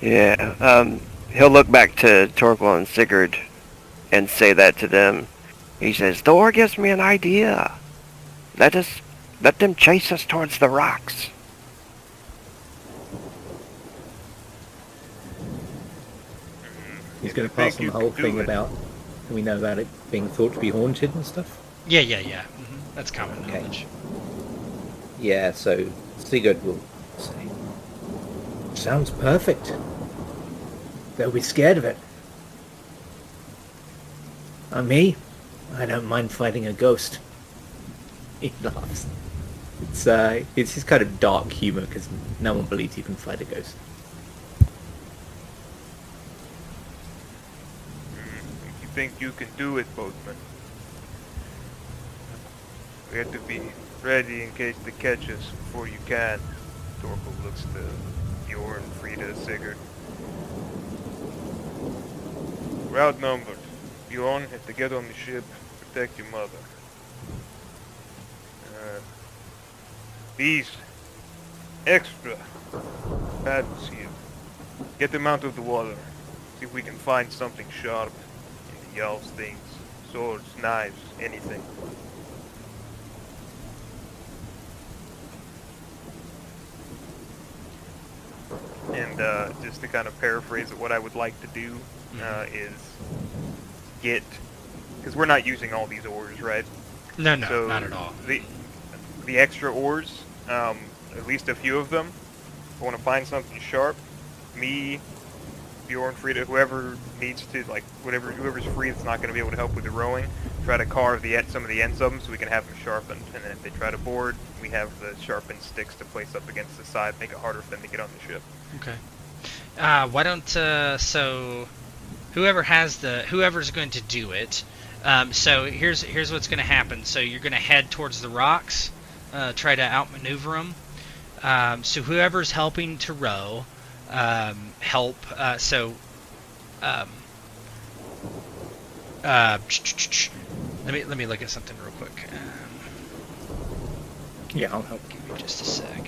Yeah, he'll look back to Torquil and Sigurd and say that to them. He says, Thor gives me an idea. Let them chase us towards the rocks. He's going to pass on the whole thing about, we know about it being thought to be haunted and stuff. Yeah. That's common knowledge. Yeah, so Sigurd will say, sounds perfect. They'll be scared of it. Me? I don't mind fighting a ghost. He laughs. It's his kind of dark humour, because no one believes you can fight a ghost. You think you can do it, boatman? We have to be ready in case they catch us before you can. Torquil looks to Bjorn, Frida, Sigurd. We're outnumbered. Bjorn, have to get on the ship, protect your mother. These extra paddles here, get them out of the water. See if we can find something sharp in the Jarl's things. Swords, knives, anything. And just to kind of paraphrase it, what I would like to do is get, because we're not using all these ores, right? No, So not at all. The extra ores, at least a few of them. I want to find something sharp. Me, Bjorn, Frida, whoever needs to, like, whoever's free that's not going to be able to help with the rowing, try to carve some of the ends of them so we can have them sharpened. And then if they try to board, we have the sharpened sticks to place up against the side, make it harder for them to get on the ship. Okay. Why don't so whoever's going to do it. So here's what's going to happen. So you're going to head towards the rocks, try to outmaneuver them. So whoever's helping to row, help. Let me look at something real quick. Yeah, I'll help. Give me just a sec.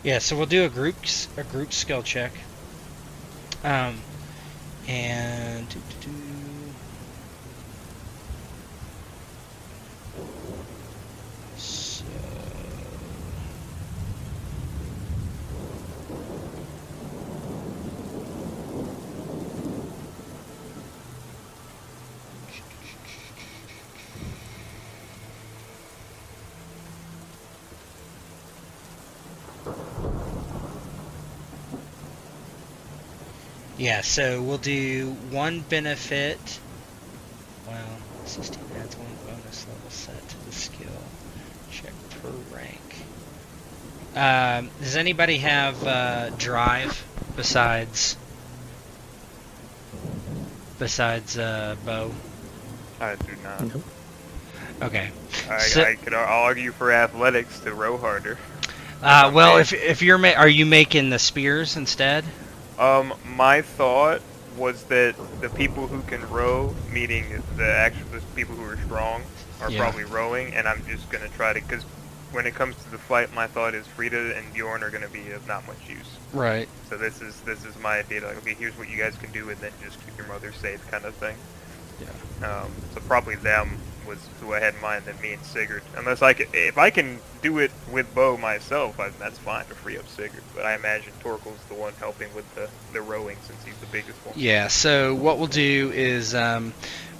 Yeah, so we'll do a group skill check. And so yeah, so we'll do one benefit. Well, 16 adds one bonus level set to the skill. Check per rank. Does anybody have drive besides Bo? I do not. Nope. Okay. I could argue for athletics to row harder. Well, if you're are you making the spears instead? My thought was that the people who can row, meaning the people who are strong, are probably rowing, and I'm just gonna try to, because when it comes to the fight, my thought is Frida and Bjorn are gonna be of not much use. Right. So this is my idea. Like, okay, here's what you guys can do, and then just keep your mother safe, kind of thing. Yeah. So probably them was who I had in mind than me and Sigurd. Unless if I can do it with Bo myself, that's fine to free up Sigurd. But I imagine Torkel's the one helping with the rowing since he's the biggest one. Yeah. So what we'll do is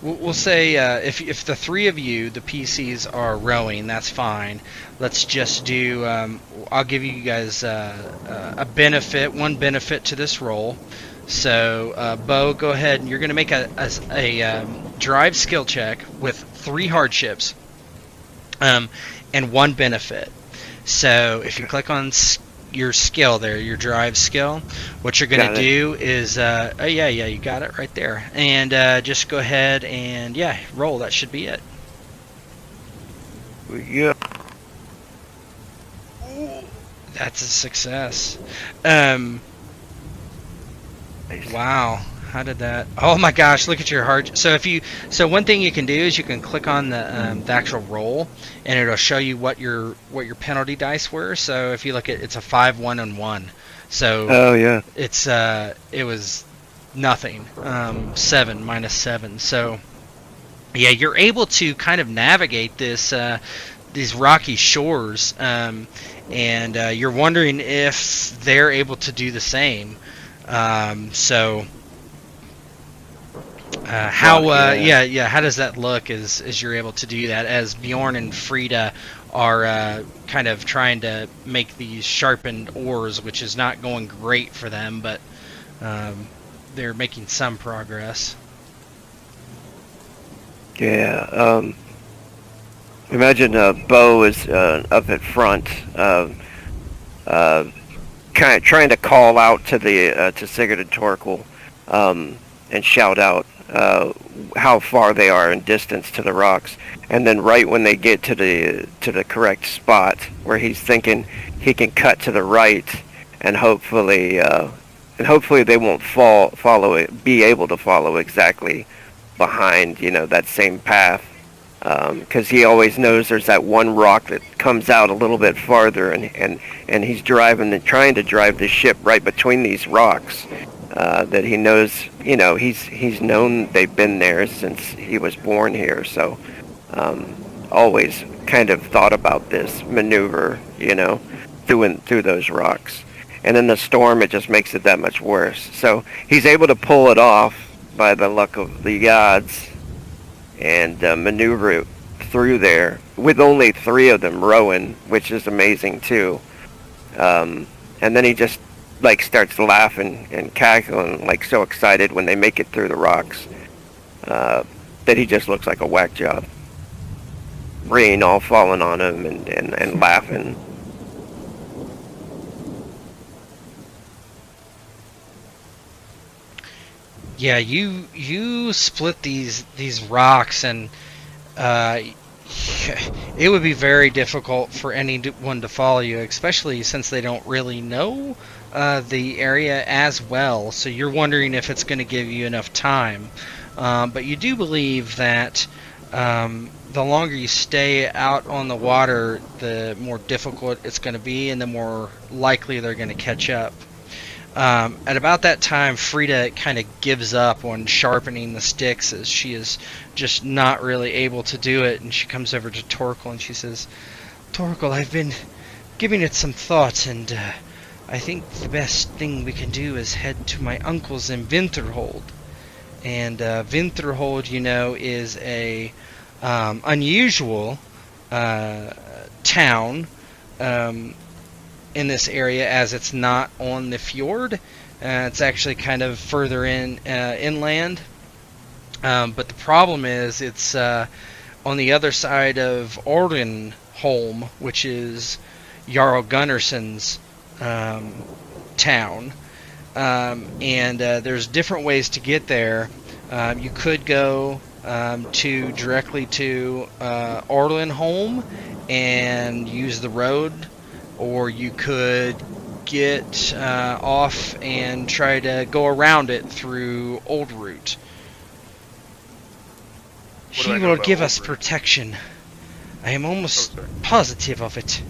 we'll say if the three of you, the PCs, are rowing, that's fine. Let's just do. I'll give you guys one benefit to this roll. So, Bo, go ahead, and you're going to make a drive skill check with 3 hardships and 1 benefit. So, if you click on your skill there, your drive skill, what you're going to do is, oh yeah, you got it right there. And just go ahead and, roll. That should be it. Yeah. That's a success. Wow, how did that? Oh my gosh, look at your hard. So one thing you can do is you can click on the actual roll, and it'll show you what your penalty dice were. So if you look at, it's a 5, 1, and 1. So it was nothing. 7 minus 7. So yeah, you're able to kind of navigate these rocky shores, and you're wondering if they're able to do the same. How does that look as you're able to do that, as Bjorn and Frida are kind of trying to make these sharpened oars, which is not going great for them, but they're making some progress. Imagine Bo is up at front, kind of trying to call out to Sigurd and Torkel, and shout out how far they are in distance to the rocks. And then right when they get to the correct spot where he's thinking he can cut to the right, and hopefully they won't be able to follow exactly behind that same path. Because he always knows there's that one rock that comes out a little bit farther, and he's trying to drive the ship right between these rocks. That he knows, he's known they've been there since he was born here. So always kind of thought about this maneuver, through those rocks. And in the storm, it just makes it that much worse. So he's able to pull it off by the luck of the gods, and maneuver it through there with only 3 of them rowing, which is amazing too. And then he just starts laughing and cackling, so excited when they make it through the rocks, that he just looks like a whack job. Rain all falling on him and laughing. Yeah, you split these rocks, and it would be very difficult for anyone to follow you, especially since they don't really know the area as well. So you're wondering if it's going to give you enough time. But you do believe that the longer you stay out on the water, the more difficult it's going to be, and the more likely they're going to catch up. At about that time, Frida kind of gives up on sharpening the sticks, as she is just not really able to do it, and she comes over to Torkel and she says, "Torkel, I've been giving it some thought, and I think the best thing we can do is head to my uncle's in Winterhold." And Winterhold, is a unusual town in this area, as it's not on the fjord. It's actually kind of further inland. But the problem is it's on the other side of Ordenholm, which is Jarl Gunnarsson's town. And there's different ways to get there. You could go to directly to Arlenholm and use the road, or you could get off and try to go around it through Old Route. What do I He know will about give Old us Route? protection. I am almost sorry. positive of it.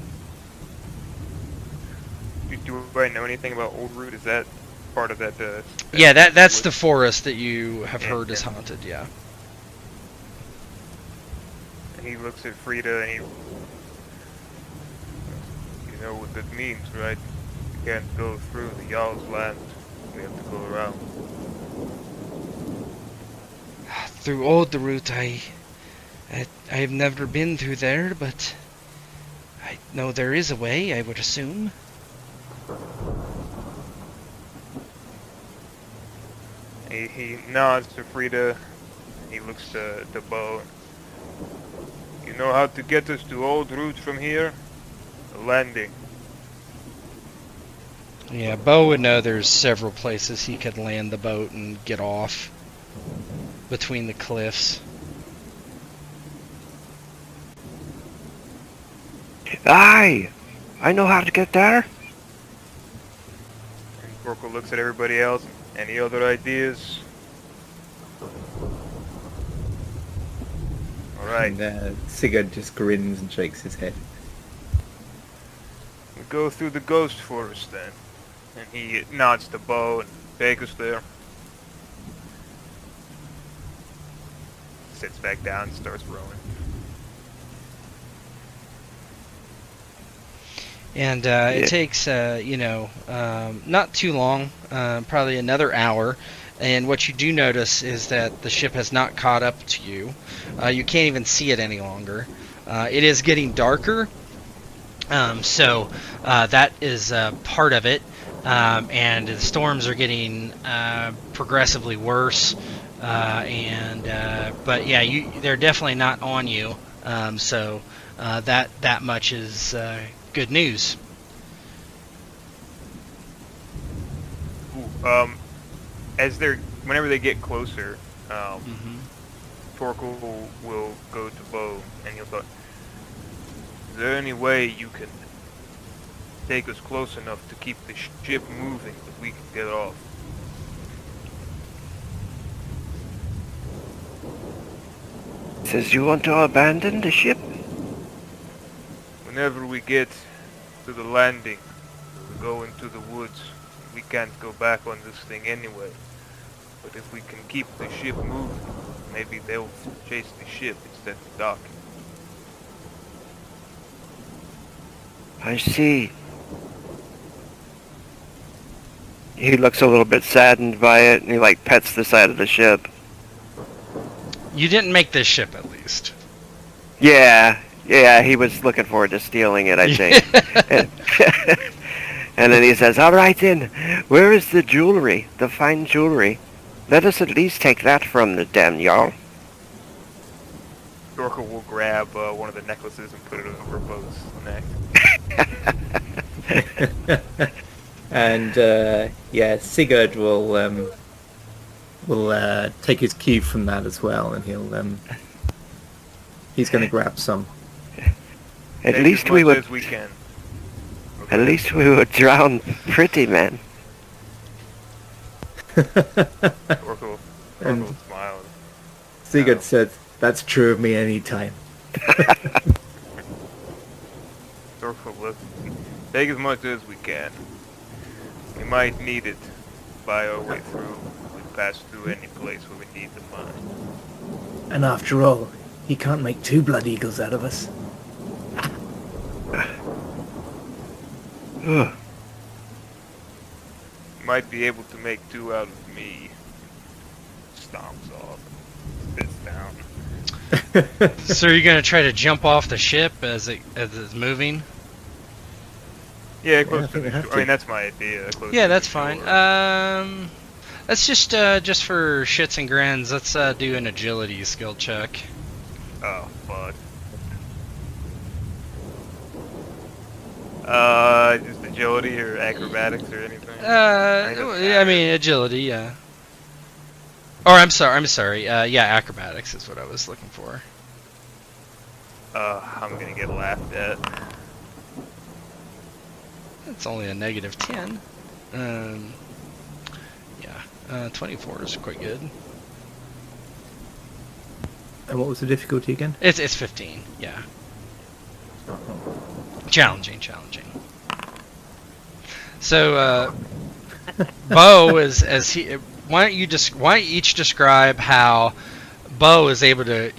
Do I know anything about Old Route? Is that part of that? Yeah, that's the woods? forest that you have Yeah, heard is yeah. haunted, yeah. And he looks at Frida and you know what that means, right? You can't go through the Jarl's land. We have to go around. Through Old Route, I have never been through there, but I know there is a way, I would assume. He nods to Frida. He looks to Bo. You know how to get us to Old Route from here? The landing. Yeah, Bo would know there's several places he could land the boat and get off between the cliffs. Aye! I know how to get there. And Gorko looks at everybody else. Any other ideas? Alright. And Sigurd just grins and shakes his head. We go through the ghost forest then. And he nods to Bo and take us there. Sits back down and starts rowing. And Yeah. it takes, not too long, probably another hour. And what you do notice is that the ship has not caught up to you. You can't even see it any longer. It is getting darker, so that is part of it. And the storms are getting progressively worse. But yeah, they're definitely not on you. So that much is good news. Ooh, whenever they get closer, Torkel will go to Bo and he'll thought, is there any way you can take us close enough to keep the ship moving that we can get off? Says you want to abandon the ship? Whenever we get to the landing, we go into the woods. We can't go back on this thing anyway. But if we can keep the ship moving, maybe they'll chase the ship instead of docking. I see. He looks a little bit saddened by it, and he like pets the side of the ship. You didn't make this ship, at least. Yeah, he was looking forward to stealing it, I think. And then he says, all right then, where is the jewelry, the fine jewelry? Let us at least take that from the damn Jarl. Dorka will grab one of the necklaces and put it over Bo's neck. And Sigurd will take his cue from that as well, and he's going to grab some. At Take least as we much would. as we can. At least we would drown pretty, man. Dorka And- will smile. Sigurd No. said, "That's true of me any time." Dorka will look. Take as much as we can. We might need it by our way through. We pass through any place where we need the money. And after all, he can't make two blood eagles out of us. Ugh. Might be able to make two out of me. Stomps off. Spits down. So you're gonna try to jump off the ship as it's moving? Yeah, I close to think we the have shore. to. I mean, that's my idea. Close Yeah, to that's the fine. shore. That's just for shits and grins. Let's do an agility skill check. Oh, fuck. Just agility or acrobatics or anything? I mean agility, yeah. Or I'm sorry. Yeah, acrobatics is what I was looking for. I'm gonna get laughed at. It's only a -10. Yeah, 24 is quite good. And what was the difficulty again? It's 15. Yeah. Challenging. So, Bo is as he. Why don't you each describe how Bo is able to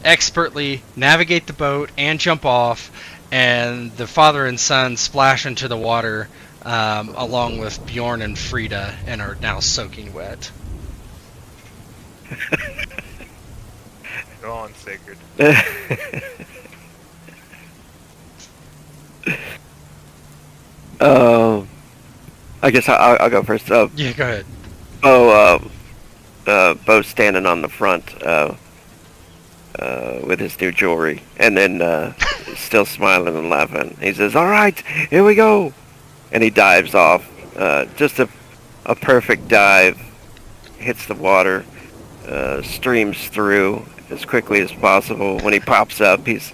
expertly navigate the boat and jump off, and the father and son splash into the water along with Bjorn and Frida and are now soaking wet. Go on, Sigurd. I guess I'll go first. Yeah, go ahead. Bo's standing on the front with his new jewelry, and then still smiling and laughing. He says, "All right, here we go," and he dives off. Just a perfect dive. Hits the water, streams through as quickly as possible. When he pops up, he's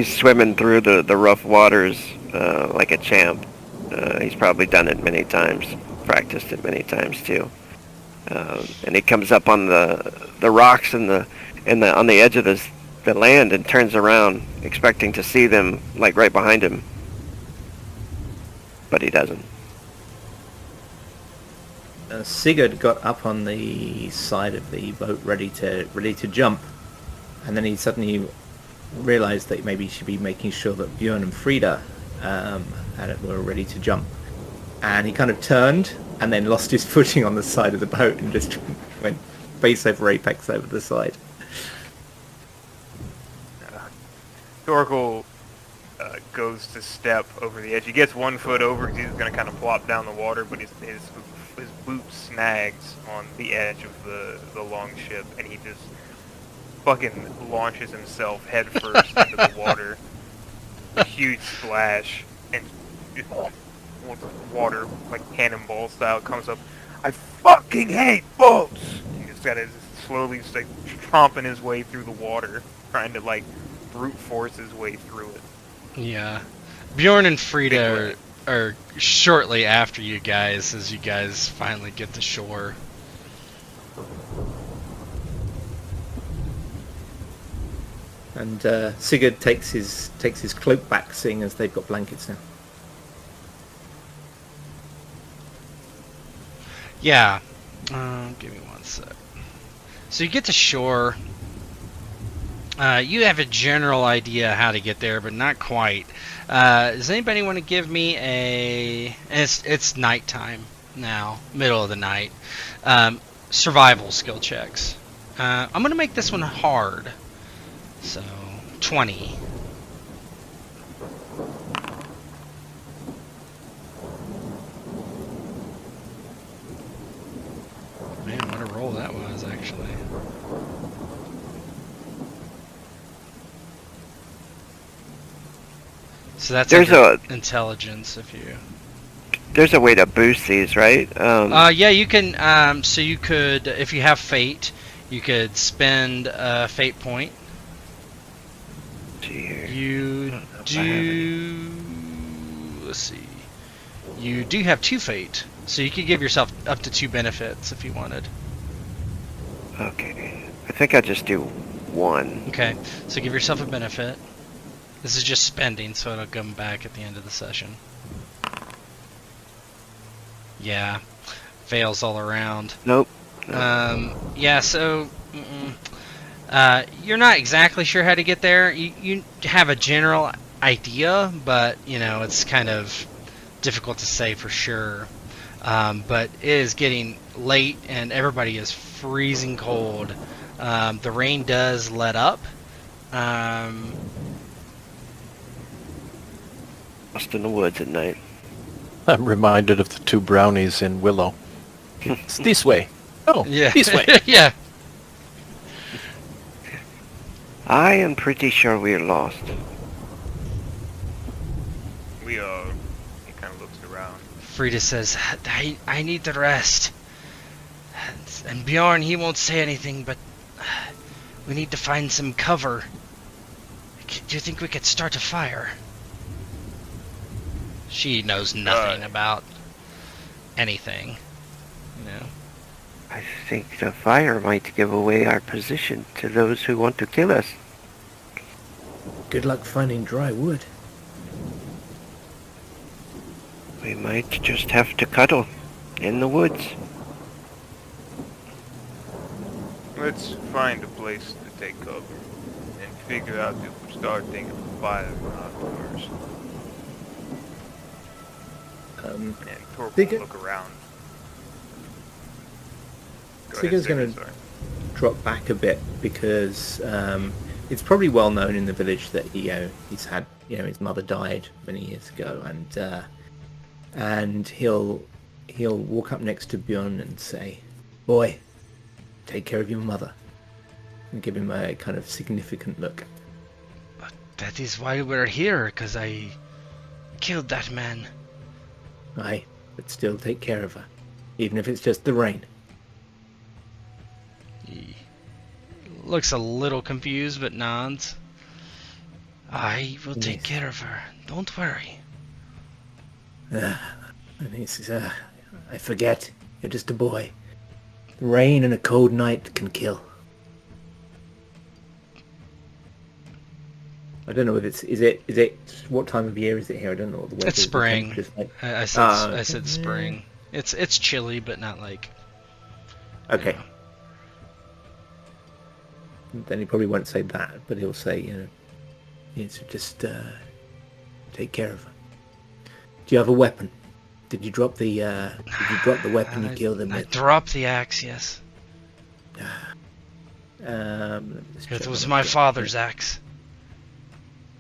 swimming through the rough waters like a champ. He's probably done it many times, practiced it many times too. And he comes up on the rocks on the edge of the land and turns around, expecting to see them like right behind him, but he doesn't. Sigurd got up on the side of the boat ready to jump, and then he suddenly realised that maybe he should be making sure that Bjorn and Frida were ready to jump, and he kind of turned and then lost his footing on the side of the boat and just went face over apex over the side. Torkel goes to step over the edge. He gets 1 foot over because he's going to kind of plop down the water, but his boot snags on the edge of the long ship, and he just fucking launches himself headfirst into the water. A huge splash, and water, like cannonball style, comes up. I fucking hate boats! He just got his slowly just like tromping his way through the water, trying to like brute force his way through it. Yeah. Bjorn and Frida are shortly after you guys as you guys finally get to shore. And Sigurd takes his cloak back, seeing as they've got blankets now. Yeah. Give me 1 sec. So you get to shore. You have a general idea how to get there, but not quite. Does anybody want to give me it's nighttime now, middle of the night. Survival skill checks. I'm going to make this one hard. So, 20. Man, what a roll that was, actually. So that's intelligence, if you... There's a way to boost these, right? Yeah, you can, so you could, if you have fate, you could spend a fate point. You do... Let's see. You do have 2 fate, so you could give yourself up to 2 benefits if you wanted. Okay. I think I'll just do 1. Okay, so give yourself a benefit. This is just spending, so it'll come back at the end of the session. Yeah. Fails all around. Nope. Yeah, so... you're not exactly sure how to get there. You have a general idea, but, it's kind of difficult to say for sure. But it is getting late, and everybody is freezing cold. The rain does let up. Lost in the woods at night. I'm reminded of the 2 brownies in Willow. It's this way. Oh, yeah. This way. Yeah. I am pretty sure we're lost. He kind of looks around. Frida says, I need the rest. And Bjorn, he won't say anything, but we need to find some cover. Do you think we could start a fire? She knows nothing about anything, you know. I think the fire might give away our position to those who want to kill us. Good luck finding dry wood. We might just have to cuddle in the woods. Let's find a place to take cover and figure out if we're starting a fire or not first. And Torque will look around. Sigurd's going to drop back a bit because it's probably well known in the village that he's had his mother died many years ago, and he'll walk up next to Bjorn and say, "Boy, take care of your mother," and give him a kind of significant look. But that is why we're here, because I killed that man. Aye, but still take care of her, even if it's just the rain. He looks a little confused, but nods. I will take care of her. Don't worry. And he says, "I forget. You're just a boy. The rain and a cold night can kill." I don't know if is it what time of year is it here? I don't know what the weather It's is. spring. Like. I said spring. It's chilly, but not like. Okay. You know. Then he probably won't say that, but he'll say, it's just take care of her. Do you have a weapon? Did you drop the weapon you killed him I with? dropped the axe, yes. It was my father's axe.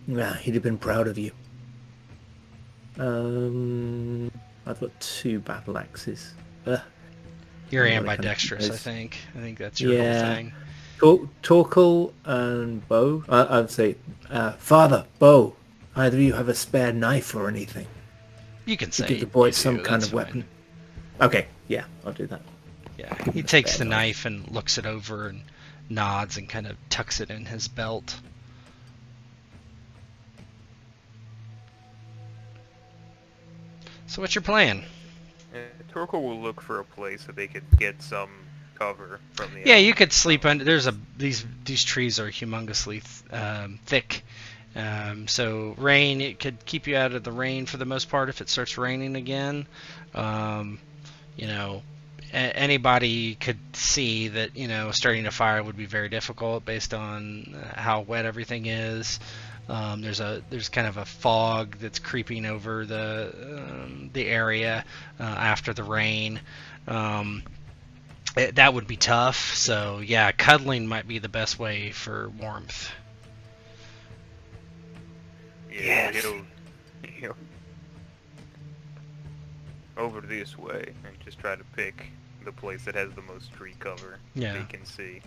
Yeah, he'd have been proud of you. I've got 2 battle axes. You're I don't know what ambidextrous, kind of I think. I think that's your whole thing. Torkel and Bo. I'd say, Father, Bo. Either of you have a spare knife or anything? You can say Give the boy you some do, kind that's of weapon. Okay, yeah, I'll do that. Yeah, he takes the knife and looks it over and nods and kind of tucks it in his belt. So what's your plan? Torkel will look for a place that they could get some cover from the. Yeah, you could sleep under. These trees are humongously thick, so rain. It could keep you out of the rain for the most part if it starts raining again. Anybody could see that starting a fire would be very difficult based on how wet everything is. There's kind of a fog that's creeping over the area after the rain. That would be tough. So yeah, cuddling might be the best way for warmth. Yeah, he'll over this way and just try to pick the place that has the most tree cover Yeah. he can see.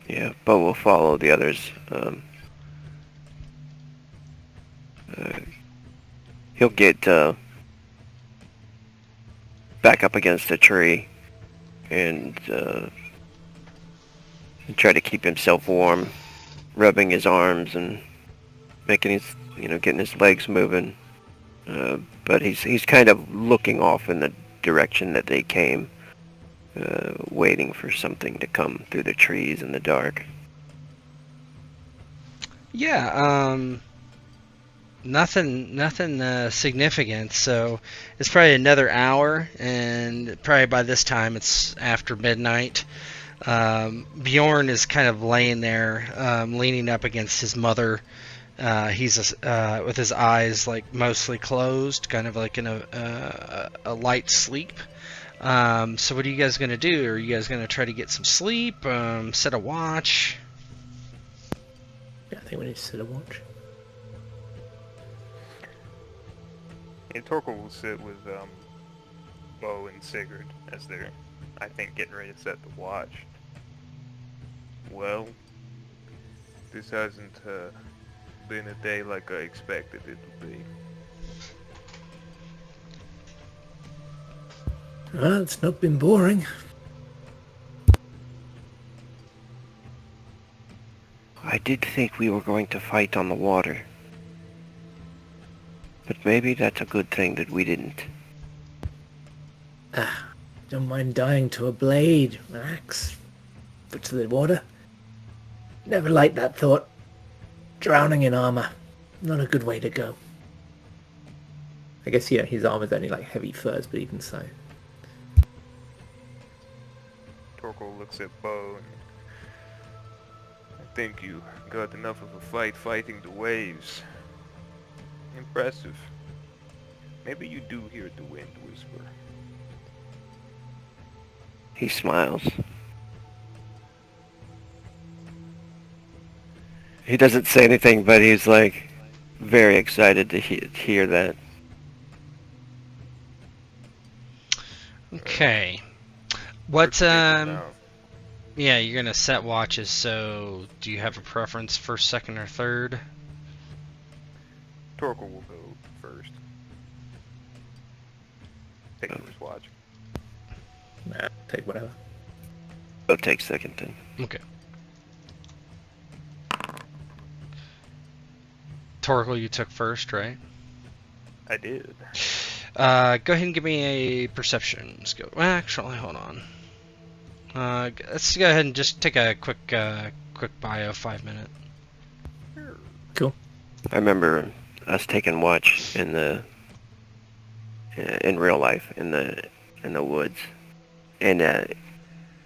Yeah, but we'll follow the others. He'll get back up against the tree and try to keep himself warm, rubbing his arms and making his, getting his legs moving. But he's kind of looking off in the direction that they came. Waiting for something to come through the trees in the dark. Yeah, nothing significant. So it's probably another hour, and probably by this time it's after midnight. Bjorn is kind of laying there, leaning up against his mother. He's with his eyes like mostly closed, kind of like in a light sleep. So what are you guys going to do? Are you guys going to try to get some sleep? Set a watch? Yeah, I think we need to set a watch. And Torkel will sit with Bo and Sigurd as they're, I think, getting ready to set the watch. Well, this hasn't been a day like I expected it to be. Well, it's not been boring. I did think we were going to fight on the water. But maybe that's a good thing that we didn't. Don't mind dying to a blade, an axe, but to the water. Never liked that thought. Drowning in armor, not a good way to go. I guess, yeah, his armor's only like heavy furs, but even so. Torkel looks at Bo and I think you got enough of a fight fighting the waves. Impressive. Maybe you do hear the wind whisper. He smiles. He doesn't say anything, but he's like very excited to hear that. Okay. What, Now, yeah, you're gonna set watches, so do you have a preference first, second, or third? Torkel will go first. Take first watch. Nah, take whatever. I'll take second then. Okay. Torkel, you took first, right? I did. Go ahead and give me a perception skill. Well, actually, hold on. Let's go ahead and just take a quick bio, 5 minute. Cool. I remember us taking watch in the in real life in the woods, and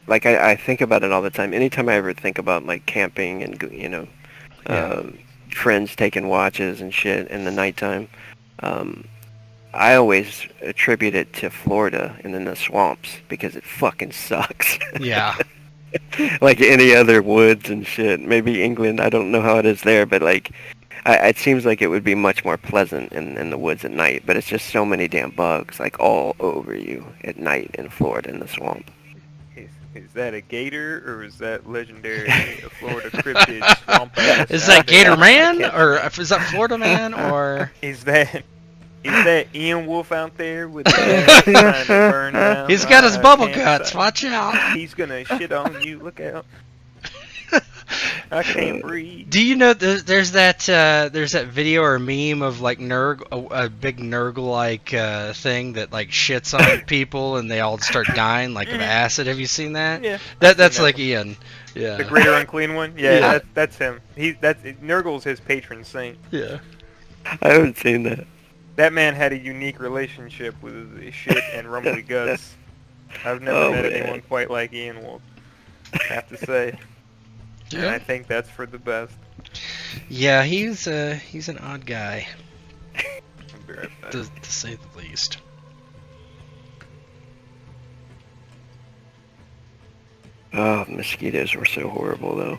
like I think about it all the time. Anytime I ever think about like camping and friends taking watches and shit in the nighttime, I always attribute it to Florida and in the swamps because it fucking sucks. Yeah. Like any other woods and shit. Maybe England, I don't know how it is there, but like, it seems like it would be much more pleasant in the woods at night, but it's just so many damn bugs, like all over you at night in Florida in the swamp. Is that a gator or is that legendary Florida cryptid swamp ass? Is that Gator Man, or is that Florida Man, or Is that Ian Wolf out there with the trying to burn down? he's got his bubble campsite? guts? Watch out! He's gonna shit on you. Look out! I can't breathe. Do you know there's that video or meme of like a big Nurgle like thing that like shits on people and they all start dying like of acid? Have you seen that? Yeah. That's like Ian. Yeah. The greater unclean one. Yeah, Yeah. that's him. Nurgle's his patron saint. Yeah. I haven't seen that. That man had a unique relationship with his shit and rumbly guts. I've never met anyone quite like Ian Wolf. I have to say. And I think that's for the best. Yeah, he's an odd guy, I'll be right back. to say the least. Oh, mosquitoes were so horrible though.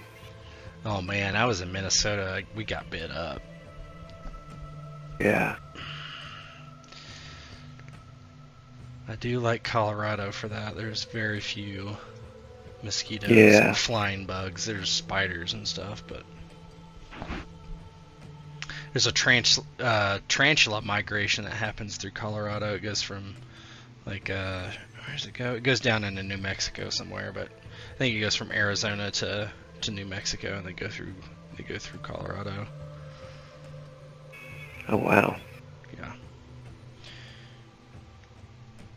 Oh man, I was in Minnesota. We got bit up. Yeah. I do like Colorado for that. There's very few mosquitoes Yeah. and flying bugs. There's spiders and stuff, but there's a tarantula migration that happens through Colorado. It goes from like where does it go? It goes down into New Mexico somewhere, but I think it goes from Arizona to New Mexico, and they go through Colorado. Oh wow. Yeah.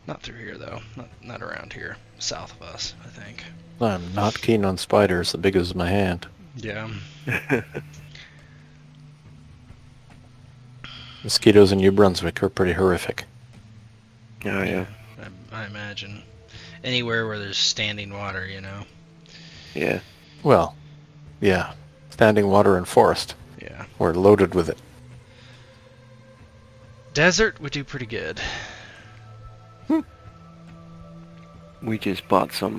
Not through here though. Not around here. South of us, I think. I'm not keen on spiders, the big as my hand. Yeah. Mosquitoes in New Brunswick are pretty horrific. Oh yeah. I imagine. Anywhere where there's standing water, you know. Yeah. Well, yeah. Standing water and forest. Yeah. We're loaded with it. Desert would do pretty good. We just bought some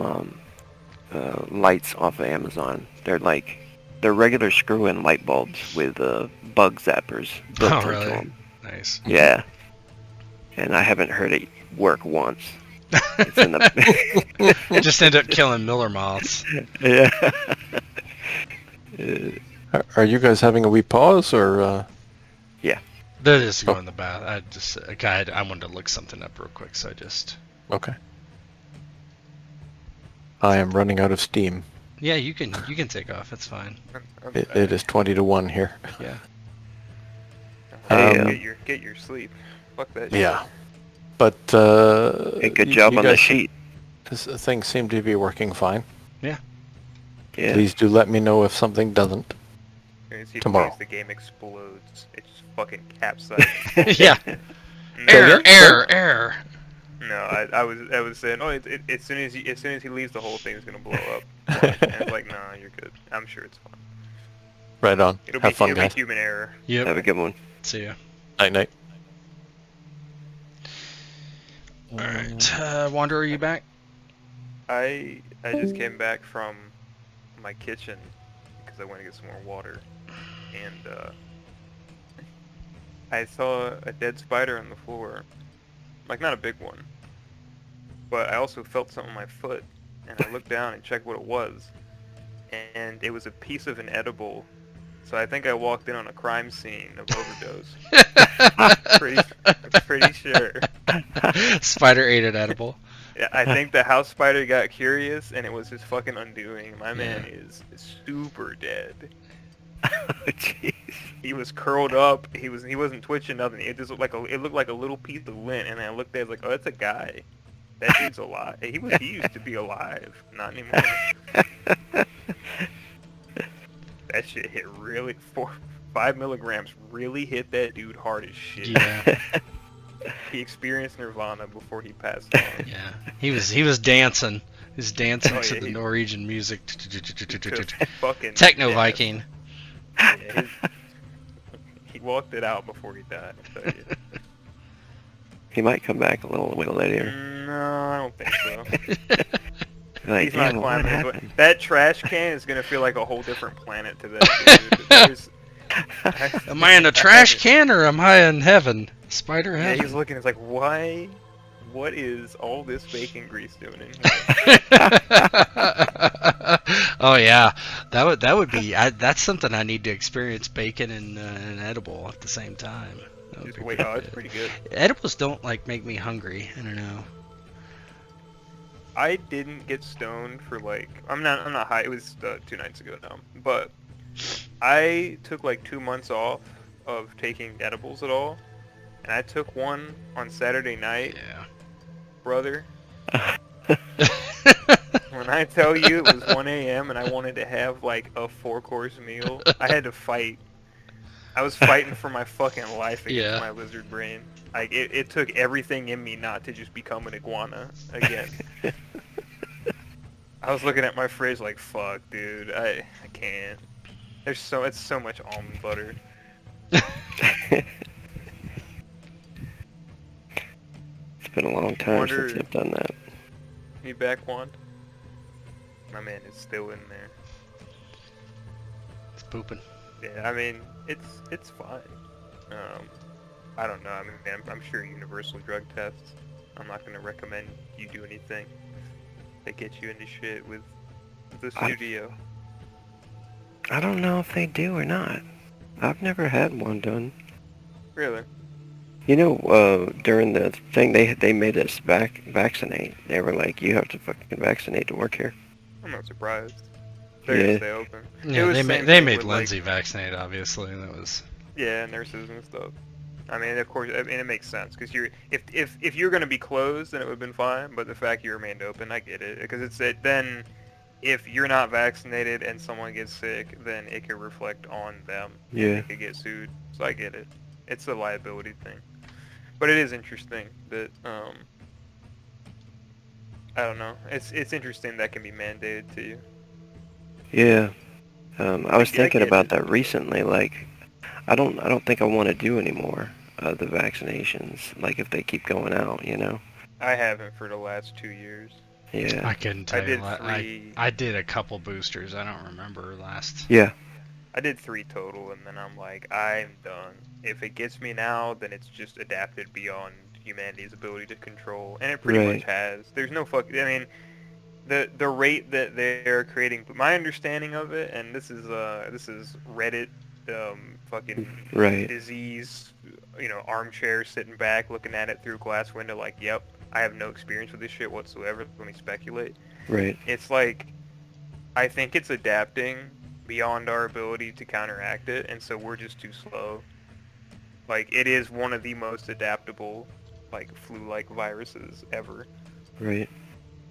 lights off of Amazon. They're regular screw-in light bulbs with bug zappers built into really? them. Nice. Yeah. And I haven't heard it work once. It's in the Just end up killing Miller moths. yeah. Are you guys having a wee pause, or... They're just going in the bath. I wanted to look something up real quick, so I just... Okay. I am running out of steam. Yeah, you can take off. It's fine. It is 20 to 1 here. Yeah. Get your sleep. Fuck that Yeah. shit. But Hey, good job on the guys- sheet. Things seem to be working fine. Yeah. Yeah. Please do let me know if something doesn't. You're gonna see Tomorrow. the game explodes. It just fucking capsizes. Yeah. No, Error. no, I was saying, as soon as he leaves, the whole thing's gonna blow up. And it's like, nah, you're good. I'm sure it's fine. Right on. Have fun, it'll guys. be human error. Yep. Have a good one. See ya. Night, night. All right. Wanderer, are you back? I just came back from my kitchen because I went to get some more water, and I saw a dead spider on the floor. Like, not a big one, but I also felt something on my foot, and I looked down and checked what it was, and it was a piece of an edible. So I think I walked in on a crime scene of overdose. pretty sure. Spider ate an edible. Yeah, I think the house spider got curious, and it was his fucking undoing. My man is super dead. Jeez. He was curled up. He wasn't twitching nothing. It just looked like a little piece of lint. And I looked at it like, oh, that's a guy. That dude's alive. He used to be alive. Not anymore. That shit hit really 5 milligrams. Really hit that dude hard as shit. Yeah. He experienced nirvana before he passed on. Yeah. He was dancing. He was dancing Oh, to yeah, the he- Norwegian music. Fucking Techno death. Viking. Yeah, he walked it out before he died. I'll tell you. He might come back a little later. No, I don't think so. Like, He's not damn, what climbing. happened? That trash can is gonna feel like a whole different planet to that dude. Am I in a trash can or am I in heaven? Spider Yeah, heaven. he's looking. It's like, why? What is all this bacon grease doing in here? Oh yeah, that would be. That's something I need to experience: bacon and an edible at the same time. That would Just be wait. pretty Oh, it's good. pretty good. Edibles don't like make me hungry. I don't know. I didn't get stoned for like. I'm not high. It was 2 nights ago now. But I took like 2 months off of taking edibles at all, and I took one on Saturday night, Yeah. brother. When I tell you it was 1 a.m. and I wanted to have like a 4-course meal, I had to fight. I was fighting for my fucking life against Yeah. my lizard brain. Like it took everything in me not to just become an iguana again. I was looking at my fridge like, fuck, dude, I can't. It's so much almond butter. It's been a long time Wonder- since I've done that. Me back, Wand? My man is still in there. It's pooping. Yeah, I mean, it's fine. I don't know. I mean, I'm sure universal drug tests. I'm not gonna recommend you do anything that gets you into shit with the studio. I don't know if they do or not. I've never had one done. Really? You know, during the thing, they made us vaccinate. They were like, you have to fucking vaccinate to work here. I'm not surprised. They're Yeah. gonna stay open. It Yeah, was they same made thing with, Lindsay vaccinate. Obviously, that was. Yeah, nurses and stuff. I mean, of course, I mean, it makes sense because if you're gonna be closed, then it would have been fine. But the fact you remained open, I get it, because then if you're not vaccinated and someone gets sick, then it could reflect on them. Yeah. They could get sued. So I get it. It's a liability thing. But it is interesting that I don't know. It's interesting that can be mandated to you. Yeah. I was I thinking get about it. that recently. Like, I don't think I want to do anymore the vaccinations. Like, if they keep going out, you know. I haven't for the last 2 years. Yeah. I couldn't I tell you. did what- 3. I did a couple boosters. I don't remember last. Yeah. I did 3 total, and then I'm like, I'm done. If it gets me now, then it's just adapted beyond humanity's ability to control, and it pretty Right. much has. There's no fucking. I mean, the rate that they're creating. My understanding of it, and this is Reddit, fucking Right. disease, armchair sitting back looking at it through a glass window, like, yep, I have no experience with this shit whatsoever. Let me speculate. Right. It's like, I think it's adapting beyond our ability to counteract it, and so we're just too slow. Like, it is one of the most adaptable, like, flu-like viruses ever. Right.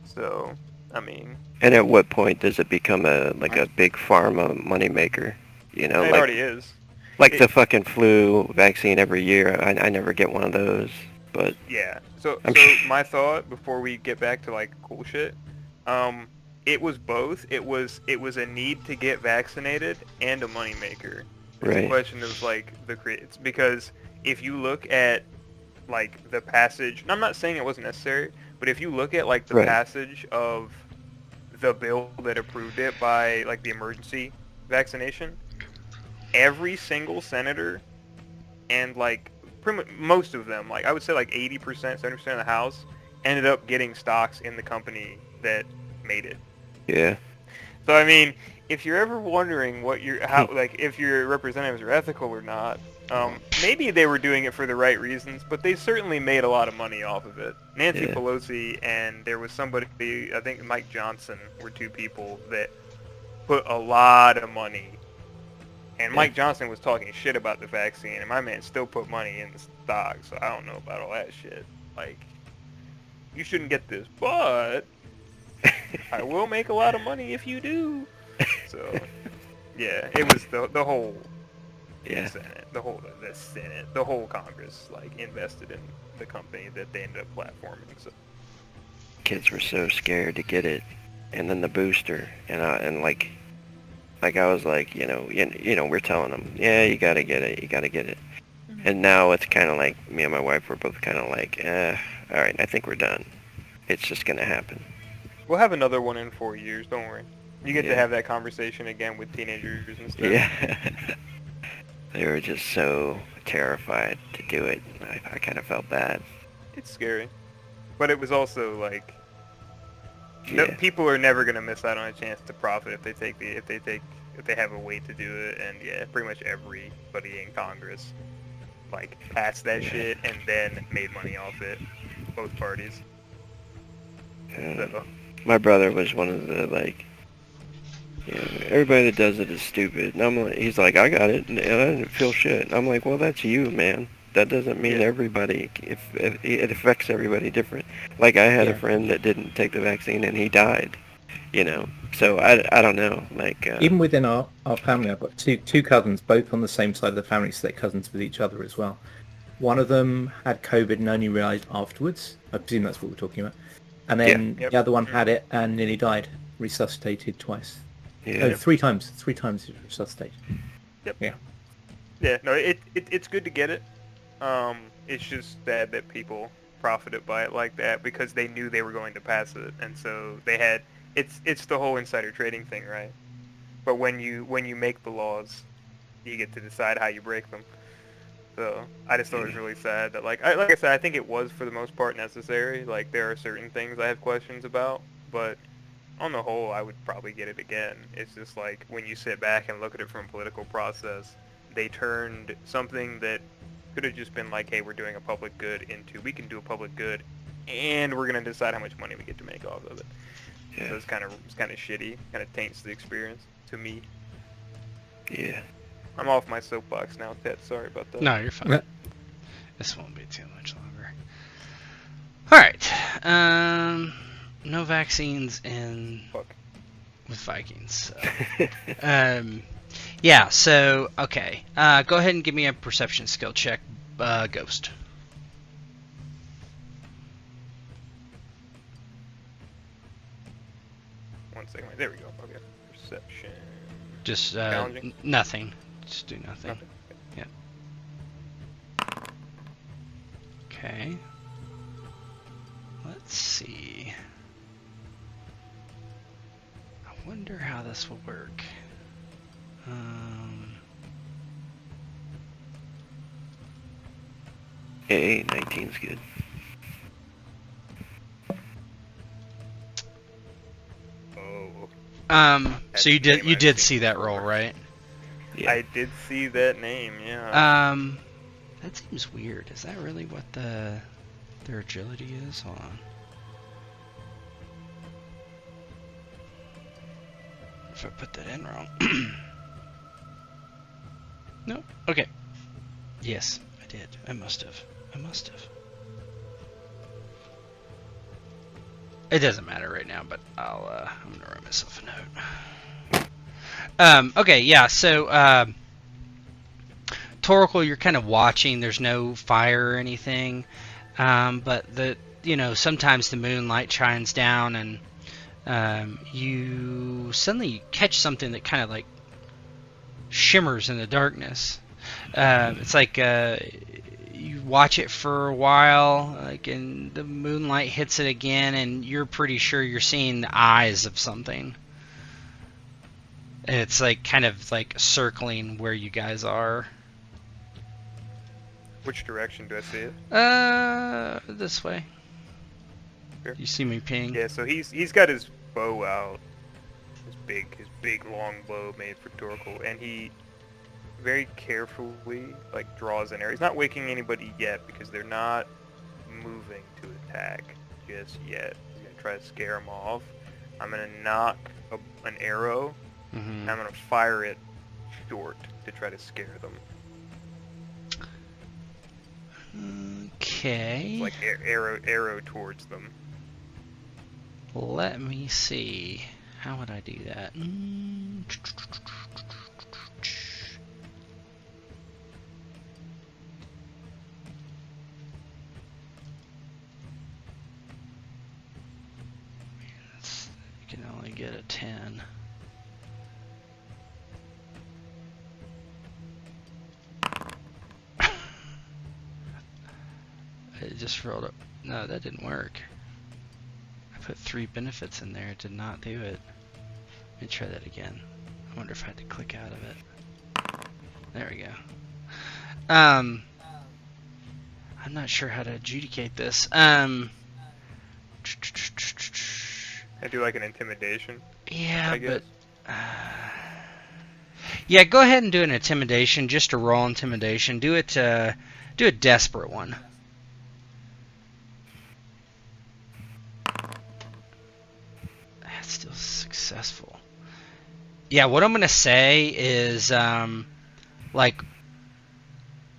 So, I mean... And at what point does it become a big pharma moneymaker? You know, It like already is. the fucking flu vaccine every year. I never get one of those, but Yeah. So I'm my thought before we get back to like cool shit, it was both. It was a need to get vaccinated and a moneymaker. It's a Right. question of like the creates because if you look at like the passage, and I'm not saying it wasn't necessary, but if you look at like the Right. passage of the bill that approved it by like the emergency vaccination, every single senator and like pretty much most of them, like I would say like 80%, 70% of the House ended up getting stocks in the company that made it. yeah. So I mean, if you're ever wondering what like if your representatives are ethical or not, maybe they were doing it for the right reasons, but they certainly made a lot of money off of it. Nancy Yeah. Pelosi and there was somebody, I think Mike Johnson, were two people that put a lot of money. And Mike Johnson was talking shit about the vaccine, and my man still put money in the stock, so I don't know about all that shit. Like, you shouldn't get this, but I will make a lot of money if you do. So, yeah, it was the whole Senate, the whole Congress, like, invested in the company that they ended up platforming. So, Kids were so scared to get it, and then the booster, and like I was like, you know, we're telling them, yeah, you gotta get it. Mm-hmm. And now it's kind of like me and my wife were both kind of like, all right, I think we're done. It's just gonna happen. we'll have another one in 4 years, don't worry. You get to Yeah. have that conversation again with teenagers and stuff. Yeah. They were just so terrified to do it. I kind of felt bad. It's scary. But it was also like, no, Yeah. people are never gonna miss out on a chance to profit if they have a way to do it, and yeah, pretty much everybody in Congress like passed that shit and then made money off it, both parties. So, My brother was one of the like, you know, everybody that does it is stupid. And I'm like, he's like, I got it, and I didn't feel shit. And I'm like, well, that's you, man. That doesn't mean Yeah. everybody. If it affects everybody different. Like I had a Yeah. friend that didn't take the vaccine and he died. You know, so I don't know. Like Even within our family, I've got two cousins, both on the same side of the family, so they're cousins with each other as well. One of them had COVID and only realised afterwards. I presume that's what we're talking about. And then Yep. the other one had it and nearly died, resuscitated twice. yeah, No, three times. Three times he was resuscitated. Yep. Yeah. yeah, no, it's good to get it. It's just sad that people profited by it like that because they knew they were going to pass it, and so they had. It's the whole insider trading thing, right? But when you make the laws, you get to decide how you break them. So I just thought it was really sad that like I said, I think it was for the most part necessary. Like there are certain things I have questions about, but on the whole, I would probably get it again. It's just like when you sit back and look at it from a political process, they turned something that could have just been like, hey, we're doing a public good into we can do a public good, and we're gonna decide how much money we get to make off of it. yeah, So it's kind of shitty. Kind of taints the experience to me. yeah. I'm off my soapbox now, Ted. Sorry about that. No, you're fine. Yeah. This won't be too much longer. All right. No vaccines in Fuck. with Vikings. So. Yeah. So okay. Go ahead and give me a perception skill check, Ghost. One second. Wait, there we go. Okay. Perception. Just Challenging? nothing. Just do nothing. Nothing. Yeah. Okay. Let's see. I wonder how this will work. Hey, 19's good. Oh. So you That's a did name I've seen see that before. roll, right? Yeah. I did see that name. Yeah. That seems weird. Is that really what the? Their agility is? Hold on. If I put that in wrong. No. Okay. Yes, I did. I must have. It doesn't matter right now, but I'm gonna write myself a note. Okay, yeah. So, Toracle, you're kind of watching. There's no fire or anything, but sometimes the moonlight shines down, and you suddenly catch something that kind of like shimmers in the darkness. It's like you watch it for a while, and the moonlight hits it again, and you're pretty sure you're seeing the eyes of something. And it's like kind of like circling where you guys are. Which direction do I see it? This way. Here? You see me ping? Yeah, so he's got his bow out, his big long bow made for Toracle, and he very carefully like draws an arrow. He's not waking anybody yet because they're not moving to attack just yet. He's gonna try to scare them off. I'm gonna knock an arrow, and I'm gonna fire it short to try to scare them. Okay. It's like arrow towards them. Let me see. How would I do that? You can only get a 10. It just rolled up. No, that didn't work. I put 3 benefits in there. It did not do it. Let me try that again. I wonder if I had to click out of it. There we go. I'm not sure how to adjudicate this. I do like an intimidation. Yeah, I guess. but yeah, go ahead and do an intimidation, just a raw intimidation. Do a desperate one. That's still successful. Yeah, what I'm gonna say is, like,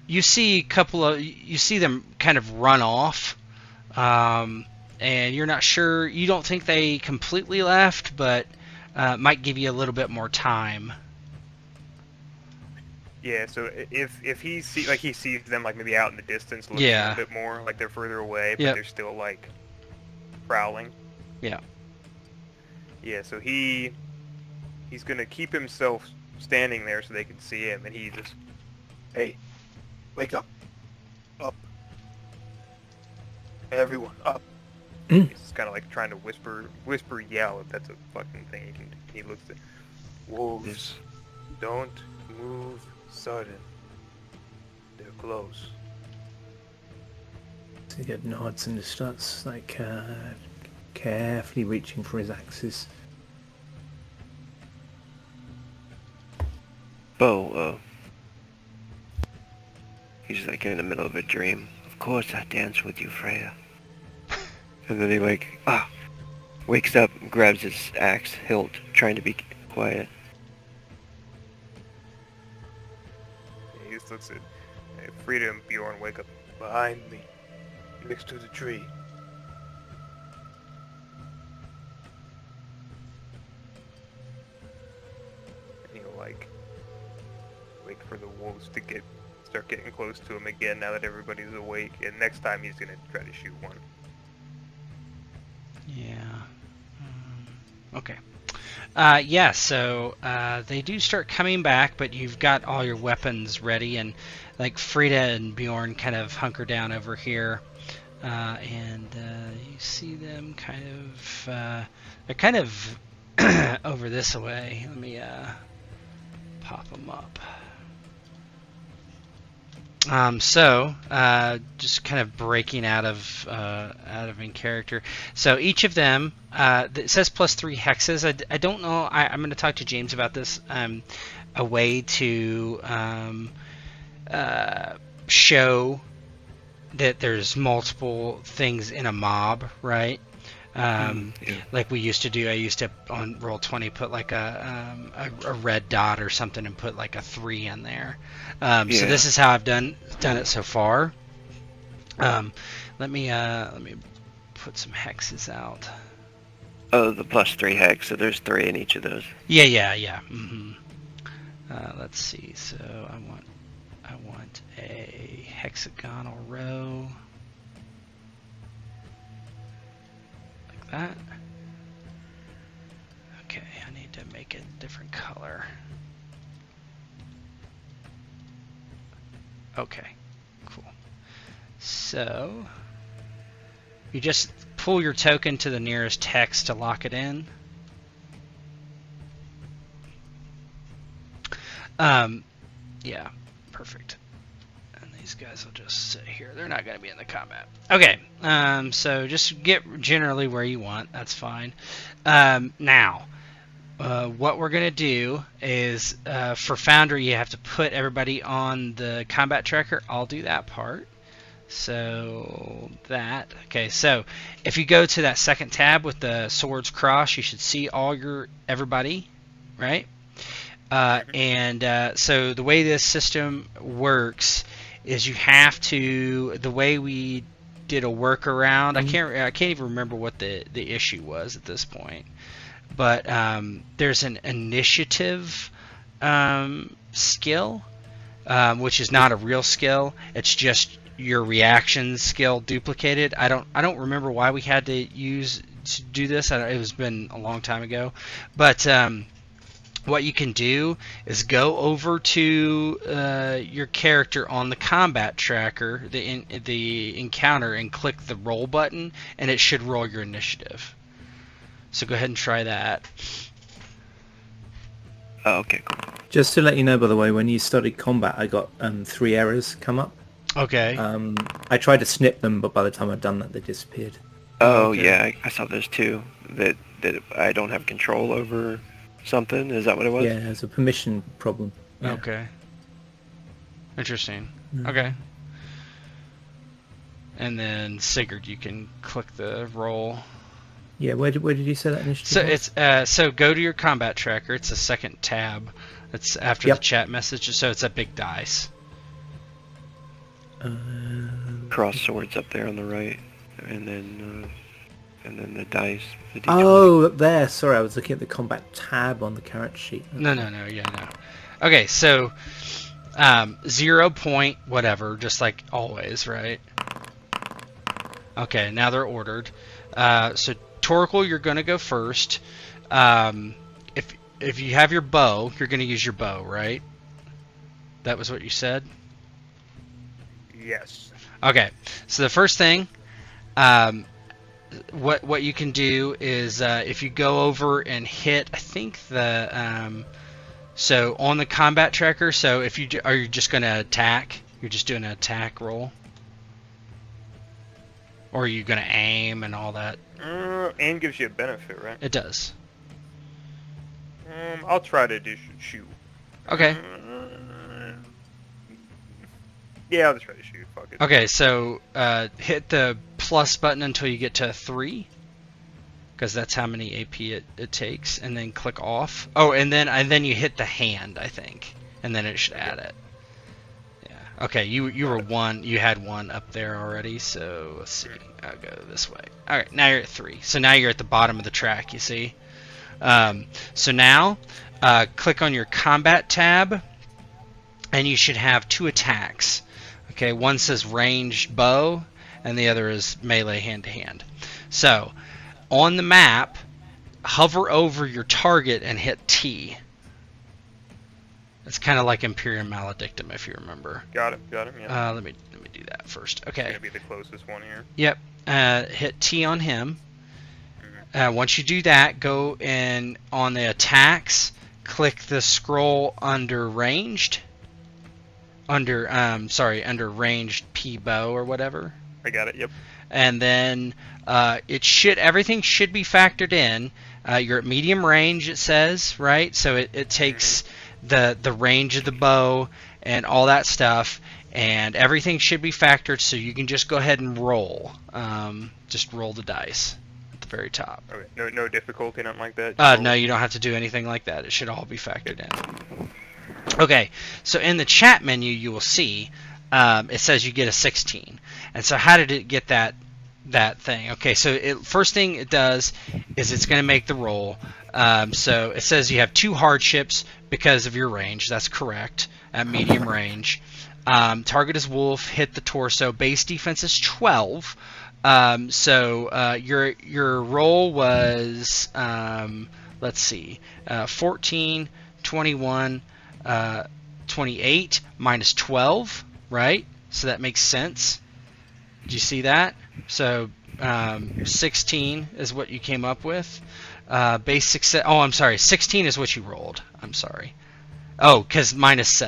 you see them kind of run off, and you're not sure. You don't think they completely left, but might give you a little bit more time. Yeah, so if he sees them like maybe out in the distance looking a bit more, like they're further away, but they're still like prowling. Yeah. Yeah, so he's gonna keep himself standing there so they can see him, and he just, Hey, wake up. Up. Everyone, up. he's just kind of like trying to whisper, yell, if that's a fucking thing he can do. He looks at wolves. Don't move sudden. They're close. So he nods and just starts like carefully reaching for his axes. Bo, he's like in the middle of a dream. Of course I dance with you, Freya. And then he wakes up and grabs his axe hilt, trying to be quiet. Yeah, he just looks at Frida and Bjorn wake up behind me, next to the tree. And he'll like wait for the wolves to start getting close to him again now that everybody's awake, and next time he's gonna try to shoot one. Yeah. Okay. So they do start coming back, but you've got all your weapons ready, and like Frida and Bjorn kind of hunker down over here, and you see them they're kind of over this way. Let me pop them up. Just kind of breaking out of in character. So each of them, it says +3 hexes. I don't know. I'm going to talk to James about this. A way to show that there's multiple things in a mob, right? Yeah. Like we used to do. I used to on Roll20 put like a red dot or something and put like a 3 in there. So Yeah. this is how I've done it so far. Let me put some hexes out. Oh, the +3 hex. So there's 3 in each of those. Yeah. Let's see. So I want a hexagonal row like that. Okay, I need to make it a different color. Okay, cool. So you just pull your token to the nearest hex to lock it in. Yeah, perfect. And these guys will just sit here. They're not going to be in the combat. Okay, so just get generally where you want. That's fine. Now, what we're going to do is, for Foundry, you have to put everybody on the combat tracker. I'll do that part. So that, okay, so if you go to that second tab with the swords cross, you should see everybody, right? So the way this system works is you have to, the way we did a workaround, I can't even remember what the issue was at this point, but there's an initiative skill, which is not a real skill. It's just your reaction skill duplicated. I don't remember why we had to do this. It was been a long time ago, but what you can do is go over to your character on the combat tracker, the encounter, and click the roll button, and it should roll your initiative. So go ahead and try that. Oh, okay, cool. Just to let you know, by the way, when you started combat, I got 3 errors come up. Okay. I tried to snip them, but by the time I'd done that, they disappeared. Oh, Okay. yeah, I saw those too. That I don't have control over something. Is that what it was? Yeah, it's a permission problem. Yeah. Okay. Interesting. Mm. Okay. And then Sigurd, you can click the roll. Yeah, where did you say that initiative? So was? it's so go to your combat tracker. It's a second tab. It's after the chat message. So it's a big dice. Cross swords up there on the right, and then the dice. The D20. Oh, up there. Sorry, I was looking at the combat tab on the character sheet. No. Okay, so 0 point whatever, just like always, right? Okay, now they're ordered. So Torkel, you're going to go first. If you have your bow, you're going to use your bow, right? That was what you said? Yes. Okay, so the first thing, what you can do is if you go over and hit, I think so on the combat tracker. So if are you just going to attack? You're just doing an attack roll, or are you going to aim and all that? Aim gives you a benefit, right? It does. I'll try to just shoot. Okay. Yeah, I'll just try to shoot. Fuck it. Okay, so hit the plus button until you get to 3, because that's how many AP it takes, and then click off. Oh, and then you hit the hand, I think, and then it should add it. Yeah. Okay, you were 1. You had 1 up there already. So let's see. I'll go this way. All right, now you're at 3. So now you're at the bottom of the track. You see. So now click on your combat tab, and you should have 2 attacks. Okay, one says ranged bow, and the other is melee hand-to-hand. So, on the map, hover over your target and hit T. It's kind of like Imperium Maledictum, if you remember. Got it. Yeah. Let me do that first. It's Okay. gonna be the closest one here. Yep. Hit T on him. Once you do that, go in on the attacks, click the scroll under ranged. Under ranged P bow or whatever. I got it. Yep. And then everything should be factored in. You're at medium range, it says, right? So it takes the range of the bow and all that stuff, and everything should be factored, so you can just go ahead and roll. Just roll the dice at the very top. Okay. No difficulty, nothing like that? No, you don't have to do anything like that. It should all be factored in. Okay, so in the chat menu, you will see it says you get a 16. And so how did it get that thing? Okay, so first thing it does is it's going to make the roll. So it says you have 2 hardships because of your range. That's correct, at medium range. Target is wolf, hit the torso. Base defense is 12. So your roll was, let's see, 14, 21, 28 minus 12, right? So that makes sense. Do you see that? So 16 is what you came up with. Base success. Oh, I'm sorry. 16 is what you rolled. I'm sorry. Oh, because minus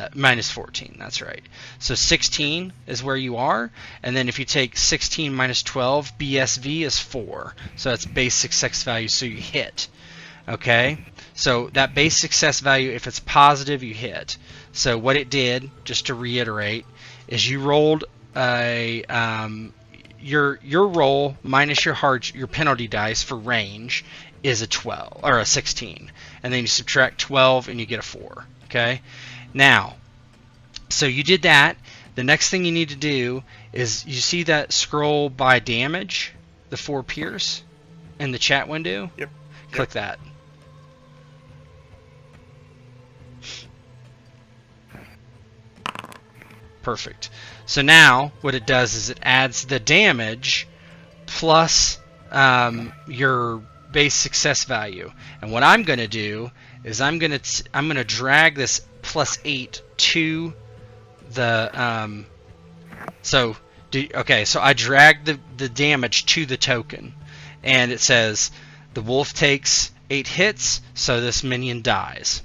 14. That's right. So 16 is where you are, and then if you take 16 minus 12, BSV is 4. So that's base success value. So you hit. Okay. So that base success value, if it's positive, you hit. So what it did, just to reiterate, is you rolled a your roll minus your penalty dice for range is a 12 or a 16, and then you subtract 12 and you get a 4. Okay. Now, so you did that. The next thing you need to do is you see that scroll by damage, the 4 pierce in the chat window. Yep. Click that. Perfect. So now what it does is it adds the damage plus your base success value. And what I'm going to do is I'm going to drag this plus 8 to the so I drag the damage to the token, and it says the wolf takes 8 hits, so this minion dies.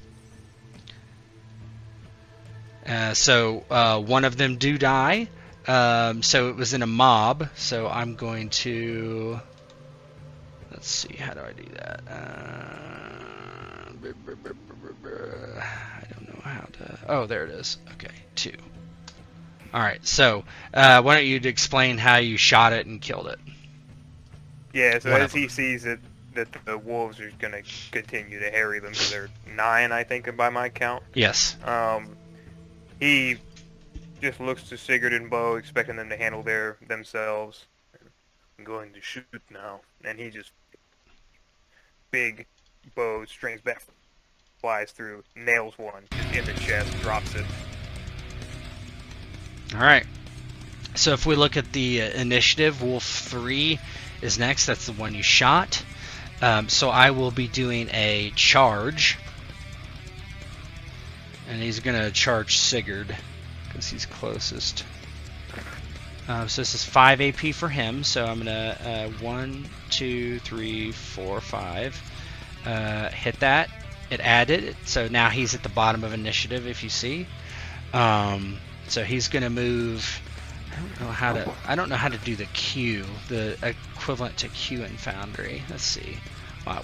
So one of them do die. So it was in a mob. So I'm going to, let's see, how do I do that? I don't know how to. Oh, there it is. Okay, 2. All right. So why don't you explain how you shot it and killed it? Yeah. So as he sees it, that the wolves are going to continue to harry them, so they're 9, I think, by my count. Yes. He just looks to Sigurd and Bo, expecting them to handle themselves. I'm going to shoot now. And he just, big bow, strings back, flies through, nails one in the chest, drops it. Alright. So if we look at the initiative, Wolf 3 is next. That's the one you shot. So I will be doing a charge. And he's going to charge Sigurd because he's closest. So this is 5 AP for him. So I'm going to 1, 2, 3, 4, 5. Hit that. It added it. So now he's at the bottom of initiative, if you see. So he's going to move. I don't know how to do the Q, the equivalent to Q in Foundry. Let's see.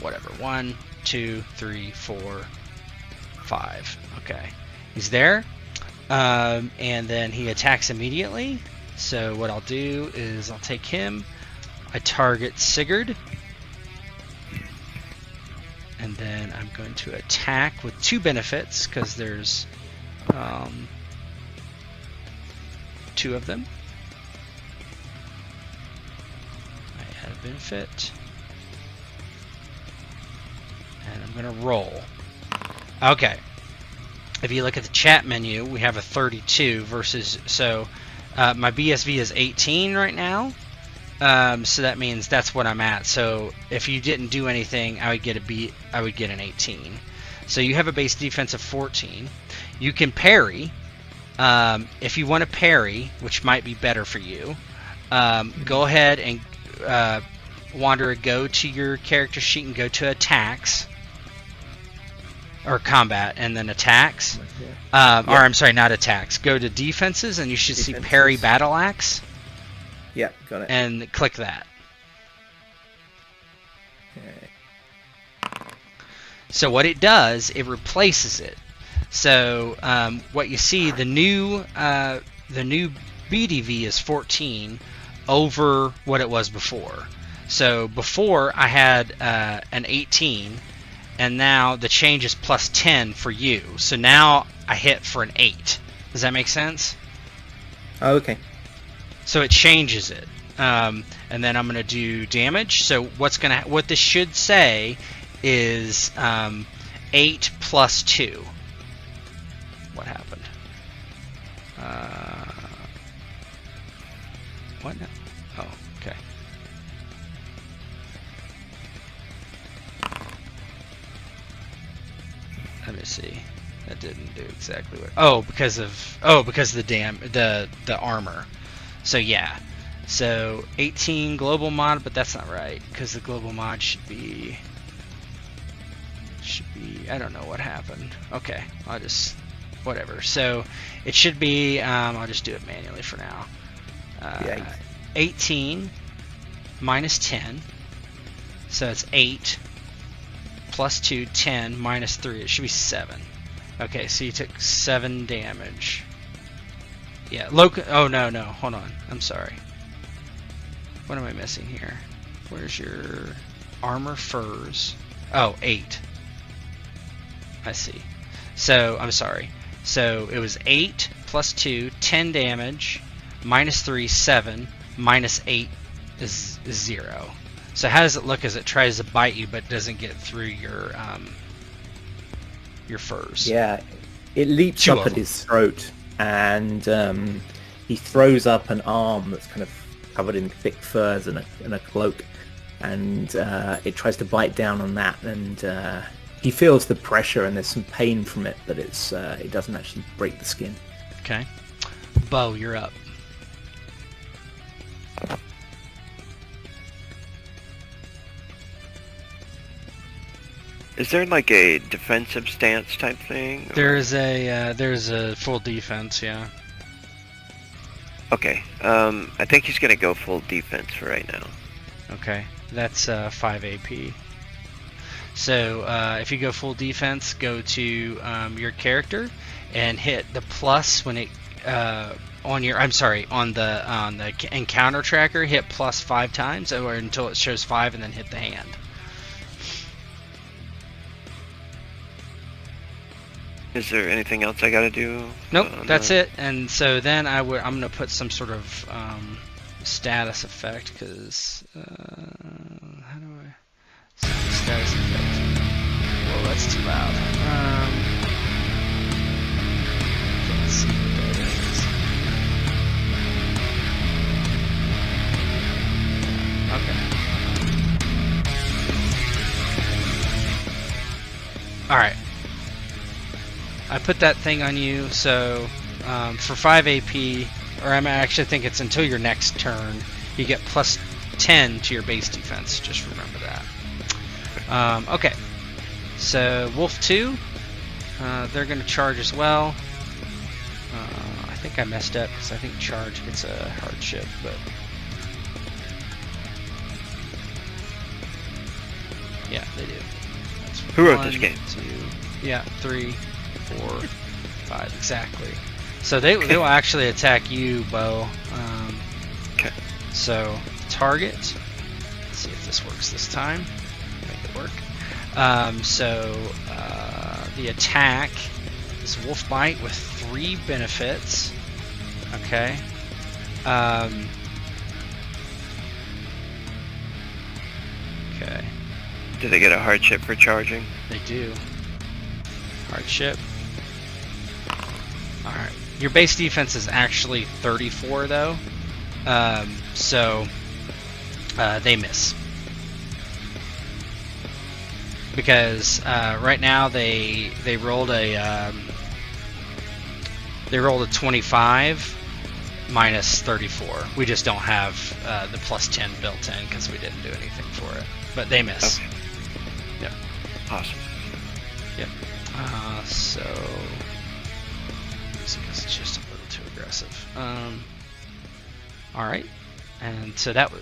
Whatever. 1, 2, 3, 4, 5. Okay, he's there, and then he attacks immediately. So what I'll do is I'll take him, I target Sigurd, and then I'm going to attack with 2 benefits because there's 2 of them. I add a benefit, and I'm going to roll. Okay. If you look at the chat menu, we have a 32 versus, so my BSV is 18 right now. So that means that's what I'm at. So if you didn't do anything, I would get an 18. So you have a base defense of 14. You can parry. If you want to parry, which might be better for you, go ahead and go to your character sheet and go to attacks. Or combat, and then attacks. Or I'm sorry, not attacks. Go to defenses, and you should see parry battle axe. Yeah, got it. And click that. Okay. So what it does, it replaces it. So what you see, the new the new BDV is 14 over what it was before. So before I had an 18, and now the change is plus 10 for you. So now I hit for an 8. Does that make sense? Oh, okay. So it changes it. And then I'm going to do damage. So what this should say is 8 plus 2. What happened? What now? Oh, okay. Let me see. That didn't do exactly what. Oh, because of the armor. So yeah. So 18 global mod, but that's not right because the global mod should be I don't know what happened. Okay, I'll just whatever. So it should be I'll just do it manually for now. 18 minus 10. So it's 8 plus 2, 10 minus 3. It should be 7. Okay, so you took 7 damage. Yeah, oh no, hold on. I'm sorry. What am I missing here? Where's your armor furs? Oh, 8. I see. So, I'm sorry. So, it was 8 plus 2, 10 damage, minus 3, 7, minus 8 is 0. So how does it look as it tries to bite you but doesn't get through your furs? Yeah, it leaps up at his throat, and he throws up an arm that's kind of covered in thick furs and a cloak, and it tries to bite down on that, and he feels the pressure and there's some pain from it, but it doesn't actually break the skin. Okay. Bo, you're up. Is there like a defensive stance type thing? There's a full defense, yeah. Okay. I think he's gonna go full defense for right now. Okay, that's 5 AP. So if you go full defense, go to your character and hit the plus when it on the encounter tracker. Hit plus 5 times, or until it shows 5, and then hit the hand. Is there anything else I gotta do? Nope, that's it. And so then I'm gonna put some sort of status effect, because how do I status effect? Well, that's too loud. Can't see what that is. Okay. All right. I put that thing on you, so for 5 AP, or I actually think it's until your next turn, you get plus 10 to your base defense. Just remember that. Okay, so Wolf 2, they're going to charge as well. I think I messed up because I think charge gets a hardship, but yeah, they do. That's Who wrote this game? 2, yeah, 3, 4, 5, exactly. So they will actually attack you, Bo. Okay. So target. Let's see if this works this time. Make it work. So the attack is Wolf Bite with 3 benefits. Okay. Okay. Do they get a hardship for charging? They do. Hardship. Alright. Your base defense is actually 34 though. So they miss. Because right now they rolled a 25 minus 34. We just don't have the plus 10 built in because we didn't do anything for it. But they miss. Okay. Yeah. Awesome. Yep. So because it's just a little too aggressive. All right, and so that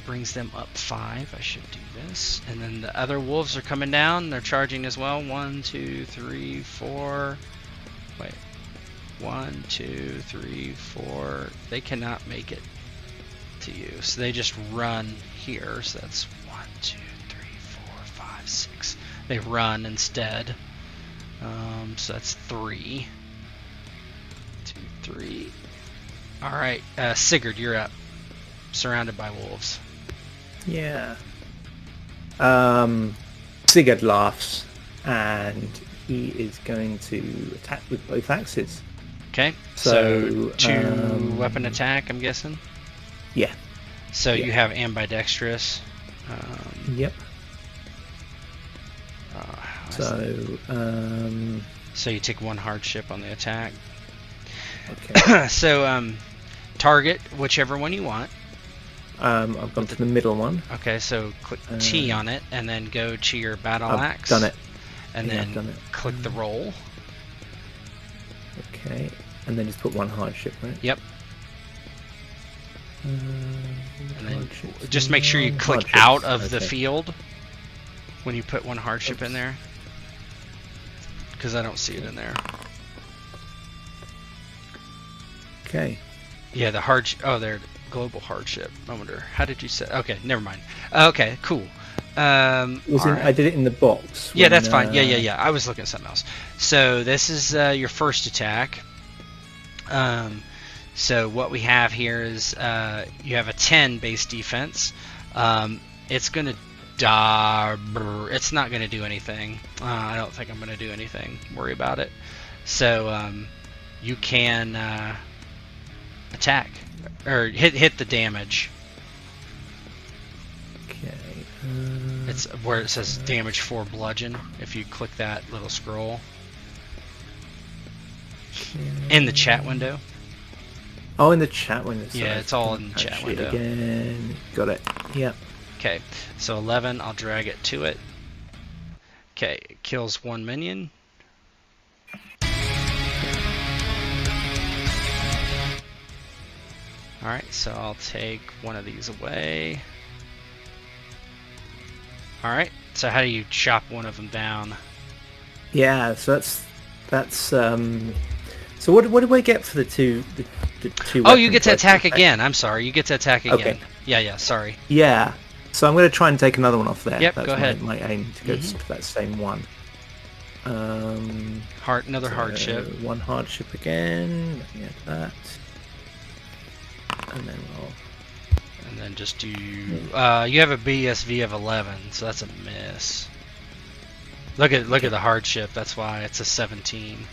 brings them up 5. I should do this, and then the other wolves are coming down. They're charging as well. 1, 2, 3, 4. Wait. 1, 2, 3, 4. They cannot make it to you, so they just run here. So that's 1, 2, 3, 4, 5, 6. They run instead. So that's 3. 2, 3. All right, Sigurd, you're up. Surrounded by wolves. Yeah. Sigurd laughs, and he is going to attack with both axes. Okay, So, 2 weapon attack, I'm guessing. Yeah. So Yeah. you have ambidextrous. Yep. How is So, So you take 1 hardship on the attack. okay. So target whichever one you want. I've gone to the middle one. Okay, so click T on it and then go to your battle I've axe. done it. And Yeah, I've then done it. click the roll. Okay. And then just put 1 hardship, right? Yep. And then Hardships, just make sure you click hardships, out of the okay. field when you put 1 hardship in Oops. there. Because I don't see it in there. Okay. Yeah, the there, global hardship. I wonder, how did you set? Okay, never mind. Okay, cool. Was all in, right. I did it in the box. Yeah, when, that's fine. Yeah. I was looking at something else. So this is your first attack. So what we have here is you have a 10 base defense. It's gonna die. It's not gonna do anything. I don't think I'm gonna do anything. Worry about it. So you can attack or hit the damage. Okay. It's where it says damage 4 bludgeon. If you click that little scroll in the chat window. Oh, in the chat window. Yeah, sorry. it's all in the chat Actually, window. Again. Got it. Yep. Okay, so 11. I'll drag it to it. Okay, it kills 1 minion. Alright, so I'll take one of these away. Alright, so how do you chop one of them down? Yeah. So that's. So what do I get for the two? The 2 Oh, you weapons get to I attack select? again. I'm sorry, you get to attack again. Okay. Yeah, sorry. Yeah. So I'm going to try and take another one off there. Yep, That's go ahead. My aim to go Mhm. to that same one. Another hardship. 1 hardship again. Looking at that. And then we'll. And then just do... you have a BSV of 11, so that's a miss. Look at the hardship, that's why it's a 17.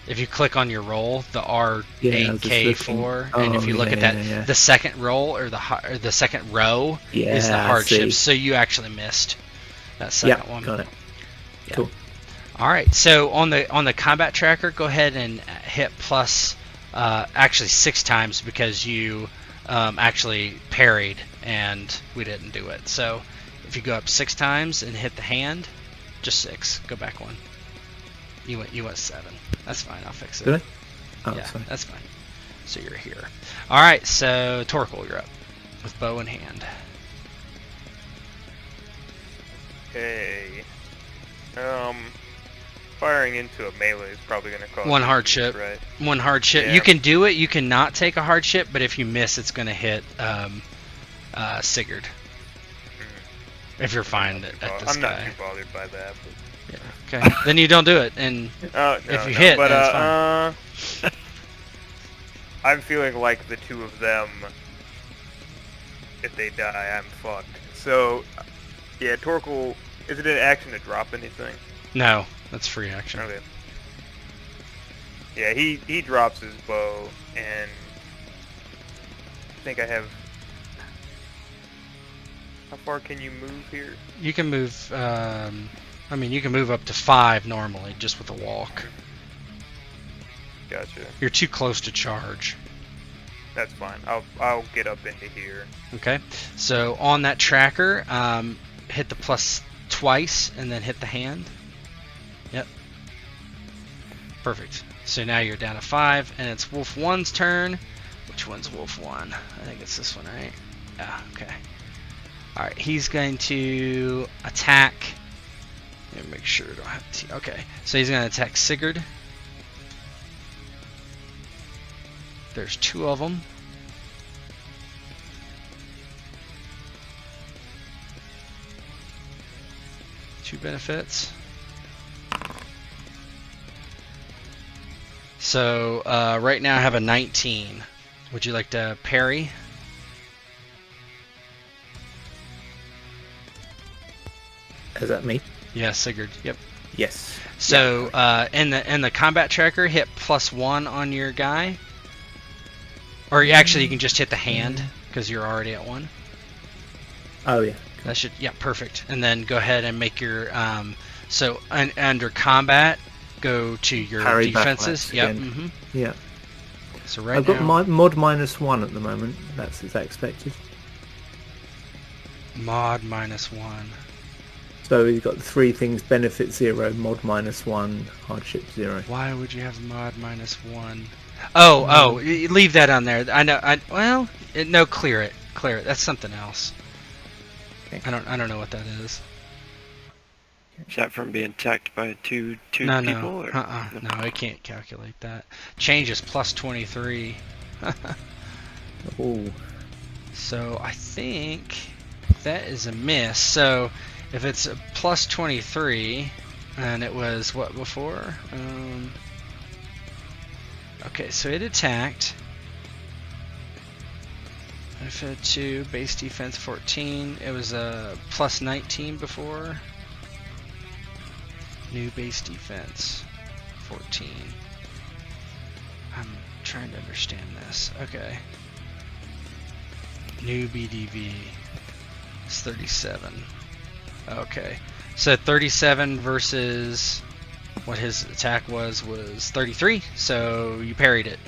If you click on your roll, the R8K4, and if you look at that, the second roll or the second row is the I hardship. see. So you actually missed that second one. Got it. Yeah. Cool. All right. So on the combat tracker, go ahead and hit plus actually 6 times because you actually parried and we didn't do it. So if you go up 6 times and hit the hand, just 6. Go back 1. You went 7. That's fine. I'll fix it. Did I? Oh, Yeah, sorry. that's fine. So you're here. All right. So Torkel, you're up with bow in hand. Okay. Firing into a melee is probably going to cause 1 issues, hardship. right? 1 hardship. Yeah. You can do it. You cannot take a hardship, but if you miss, it's going to hit Sigurd. If you're fine at this I'm guy. not too bothered by that. But... Yeah. Okay. Then you don't do it, and if you hit, but, then it's fine. I'm feeling like the 2 of them, if they die, I'm fucked. So, yeah, Torkel, is it an action to drop anything? No, that's free action. Okay. Yeah, he drops his bow, and I think I have... How far can you move here? You can move. I mean, you can move up to 5 normally, just with a walk. Gotcha. You're too close to charge. That's fine. I'll get up into here. Okay. So on that tracker, hit the plus twice, and then hit the hand. Yep. Perfect. So now you're down to 5, and it's Wolf 1's turn. Which one's Wolf 1? I think it's this one, right? Yeah. Okay. All right. He's going to attack. Let me make sure I don't have T. Okay. So he's going to attack Sigurd. There's 2 of them. Two benefits. So right now I have a 19. Would you like to parry? Is that me? Yeah, Sigurd. Yep. Yes. So in the combat tracker, hit +1 on your guy. Or actually, you can just hit the hand because you're already at 1. Oh yeah. That should, yeah, perfect. And then go ahead and make your under combat, go to your Parry defenses. backwards Yep. again. Yeah. So right I've got now, mod -1 at the moment. Is that expected? mod -1. So we've got 3 things: benefit 0, mod -1, hardship 0. Why would you have mod -1? Oh, leave that on there. I know. No, clear it. Clear it. That's something else. Okay. I don't know what that is. Is that from being attacked by two No, people? no. Or? No, I can't calculate that. Change is +23. Oh. So I think that is a miss. So if it's a +23, and it was what before? Okay, so it attacked. Benefit 2, base defense 14. It was a +19 before. New base defense 14. I'm trying to understand this. Okay. New BDV is 37. Okay. So 37 versus what his attack was 33. So you parried it.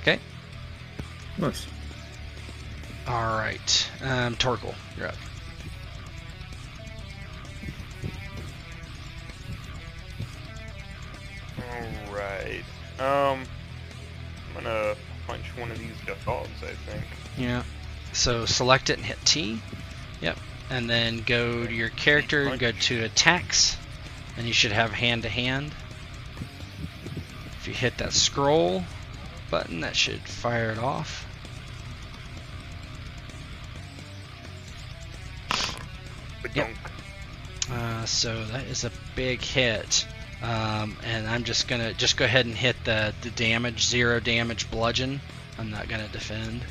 Okay. Nice. All right. Torkel, you're up. Alright. I'm gonna punch one of these dogs, I think. Yeah. So select it and hit T. Yep. And then go to your character and go to attacks. And you should have hand to hand. If you hit that scroll button, that should fire it off. Yep. So that is a big hit. And I'm just gonna go ahead and hit the damage, 0 damage bludgeon. I'm not gonna defend.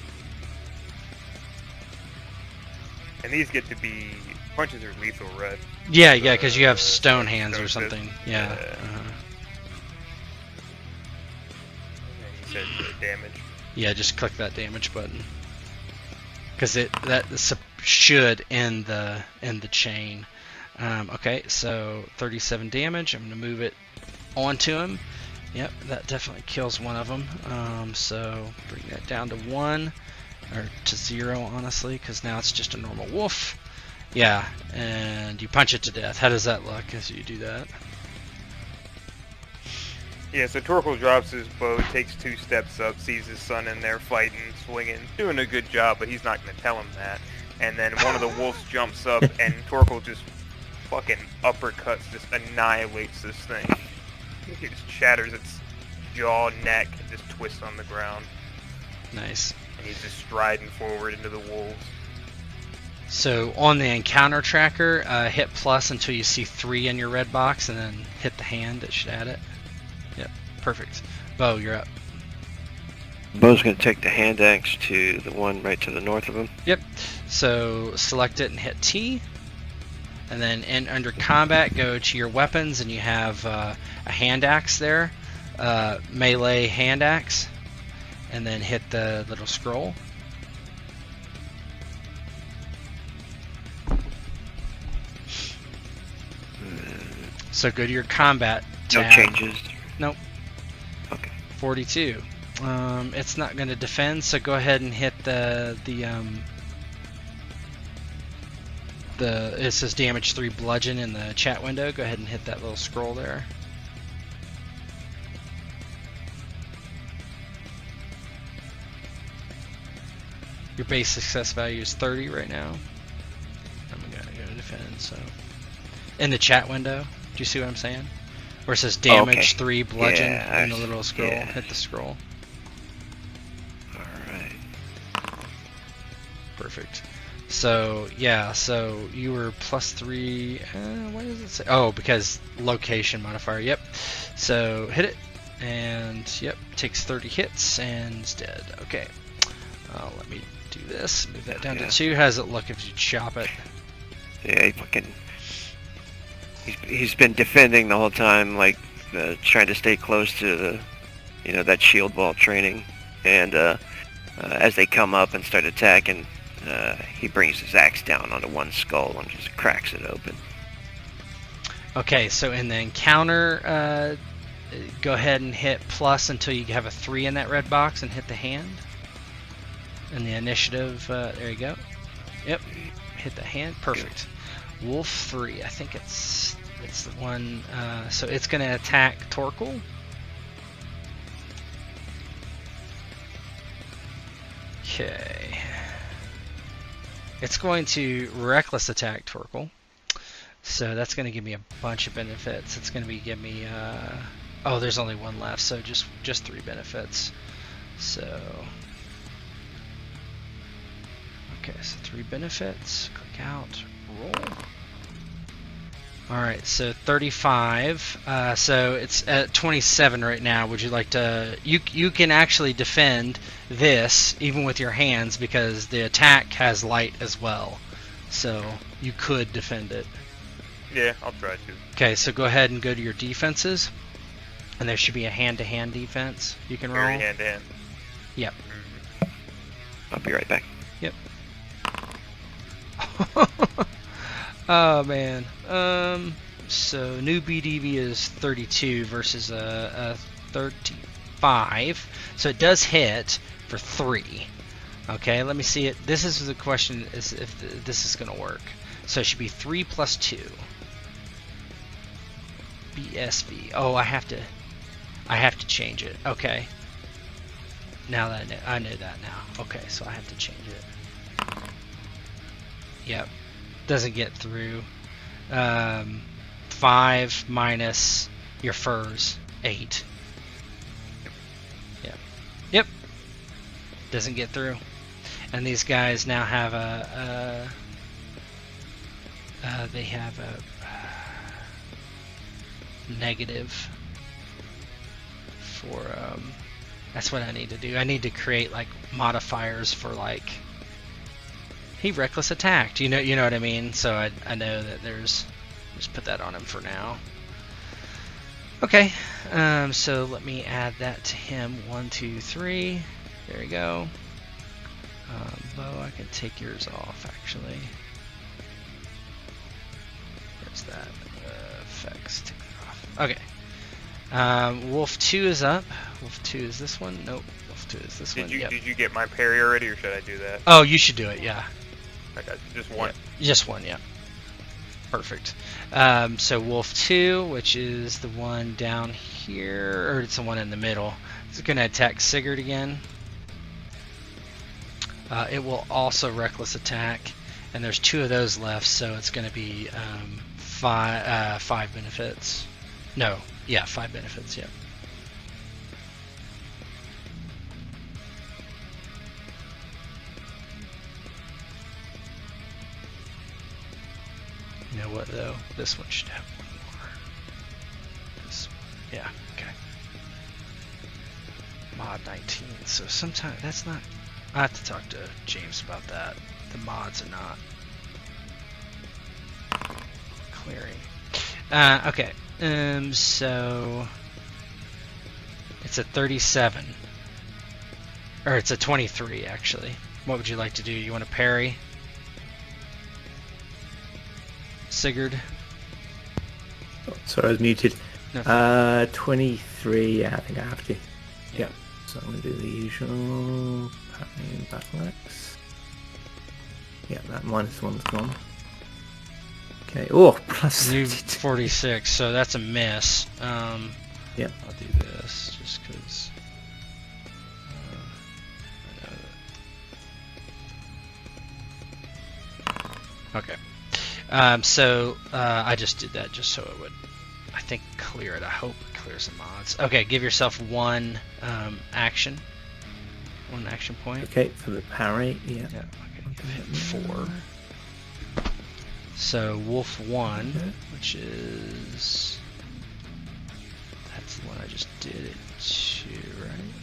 And these get to be punches are lethal, right? Yeah, because you have stone hands or something. Yeah. And you said damage. Yeah, just click that damage button. Because that should end the chain. Okay, so 37 damage. I'm gonna move it onto him. Yep, that definitely kills one of them. So bring that down to 1 or to 0, honestly, because now it's just a normal wolf. Yeah, and you punch it to death. How does that look as you do that? Yeah, so Torkel drops his bow, takes 2 steps up, sees his son in there fighting, swinging, doing a good job, but he's not going to tell him that. And then one of the wolves jumps up, and Torkel just fucking uppercuts, just annihilates this thing. He just shatters its jaw, neck, and just twists on the ground. Nice. And he's just striding forward into the wolves. So on the encounter tracker, hit plus until you see 3 in your red box, and then hit the hand. It should add it. Yep, perfect. Bo, you're up. Bo's going to take the hand axe to the one right to the north of him. Yep. So select it and hit T. And then under combat, go to your weapons, and you have a hand axe there. Melee hand axe. And then hit the little scroll. So go to your combat tab. No changes. Nope. Okay. 42. It's not going to defend, so go ahead and hit it says damage 3 bludgeon in the chat window. Go ahead and hit that little scroll there. Your base success value is 30 right now. I'm going to go to defend, so. In the chat window, do you see what I'm saying? Where it says damage 3 bludgeon in the little scroll. Yeah. Hit the scroll. Perfect. So yeah, so you were +3. What does it say? Oh, because location modifier. Yep. So hit it, and yep, takes 30 hits and is dead. Okay. Let me do this. Move that down to 2. How does it look if you chop it? Yeah, he's been defending the whole time, like trying to stay close to the, that shield wall training, and as they come up and start attacking, he brings his axe down onto one skull and just cracks it open. Okay, so in the encounter, go ahead and hit plus until you have a 3 in that red box and hit the hand. And the initiative, there you go. Yep, hit the hand, perfect. Wolf 3, I think it's the one, so it's going to attack Torkel. Okay. It's going to reckless attack Torkel. So that's going to give me a bunch of benefits. It's going to give me, oh, there's only one left, so just 3 benefits. So, okay, so 3 benefits. Click out, roll. Alright, so 35. So it's at 27 right now. Would you like to... You can actually defend this, even with your hands, because the attack has light as well. So you could defend it. Yeah, I'll try to. Okay, so go ahead and go to your defenses. And there should be a hand-to-hand defense you can roll. Very hand-to-hand. Yep. I'll be right back. Yep. Oh man. So new BDV is 32 versus a 35. So it does hit for 3. Okay, let me see it. This is the question: is if this is going to work. So it should be 3 plus 2. BSV. Oh, I have to change it. Okay. Now that I know that now. Okay, so I have to change it. Yep. Doesn't get through. 5 minus your furs, 8. Yep. Yep. Doesn't get through. And these guys now have they have a negative for that's what I need to do. I need to create like modifiers for like he reckless attacked. You know what I mean? So I know that there's just put that on him for now. Okay. So let me add that to him. 1, 2, 3. There you go. Bo, I can take yours off actually. Where's that? Effects. Take that off. Okay. Wolf 2 is up. Wolf 2 is this one. Nope. Wolf 2 is this one. Yep. Did you get my parry already, or should I do that? Oh, you should do it. Yeah. I got just one. Yeah, just one. Yeah. Perfect. So Wolf 2, which is the one down here, or it's the one in the middle. It's going to attack Sigurd again. It will also reckless attack, and there's 2 of those left, so it's going to be 5 benefits. No, yeah, 5 benefits. Yeah. You know what though? This one should have one more. This one. Yeah, okay. Mod 19. So sometimes that's not. I have to talk to James about that. The mods are not clearing. Okay. So it's a 37. Or it's a 23 actually. What would you like to do? You want to parry? Sigurd. Oh, sorry, I was muted. No. 23, yeah, I think I have to. Yeah. So I'm going to do the usual battle axe. Yeah, that -1's gone. Okay, oh, plus New 32. 46, so that's a miss. Yep. I'll do this just because. Okay. So I just did that just so it would, I think, clear it. I hope it clears the mods. Okay, give yourself 1 action. 1 action point. Okay, for the parry, yeah. Yeah. Okay. 4. So Wolf 1, which is... That's the one I just did it to, right?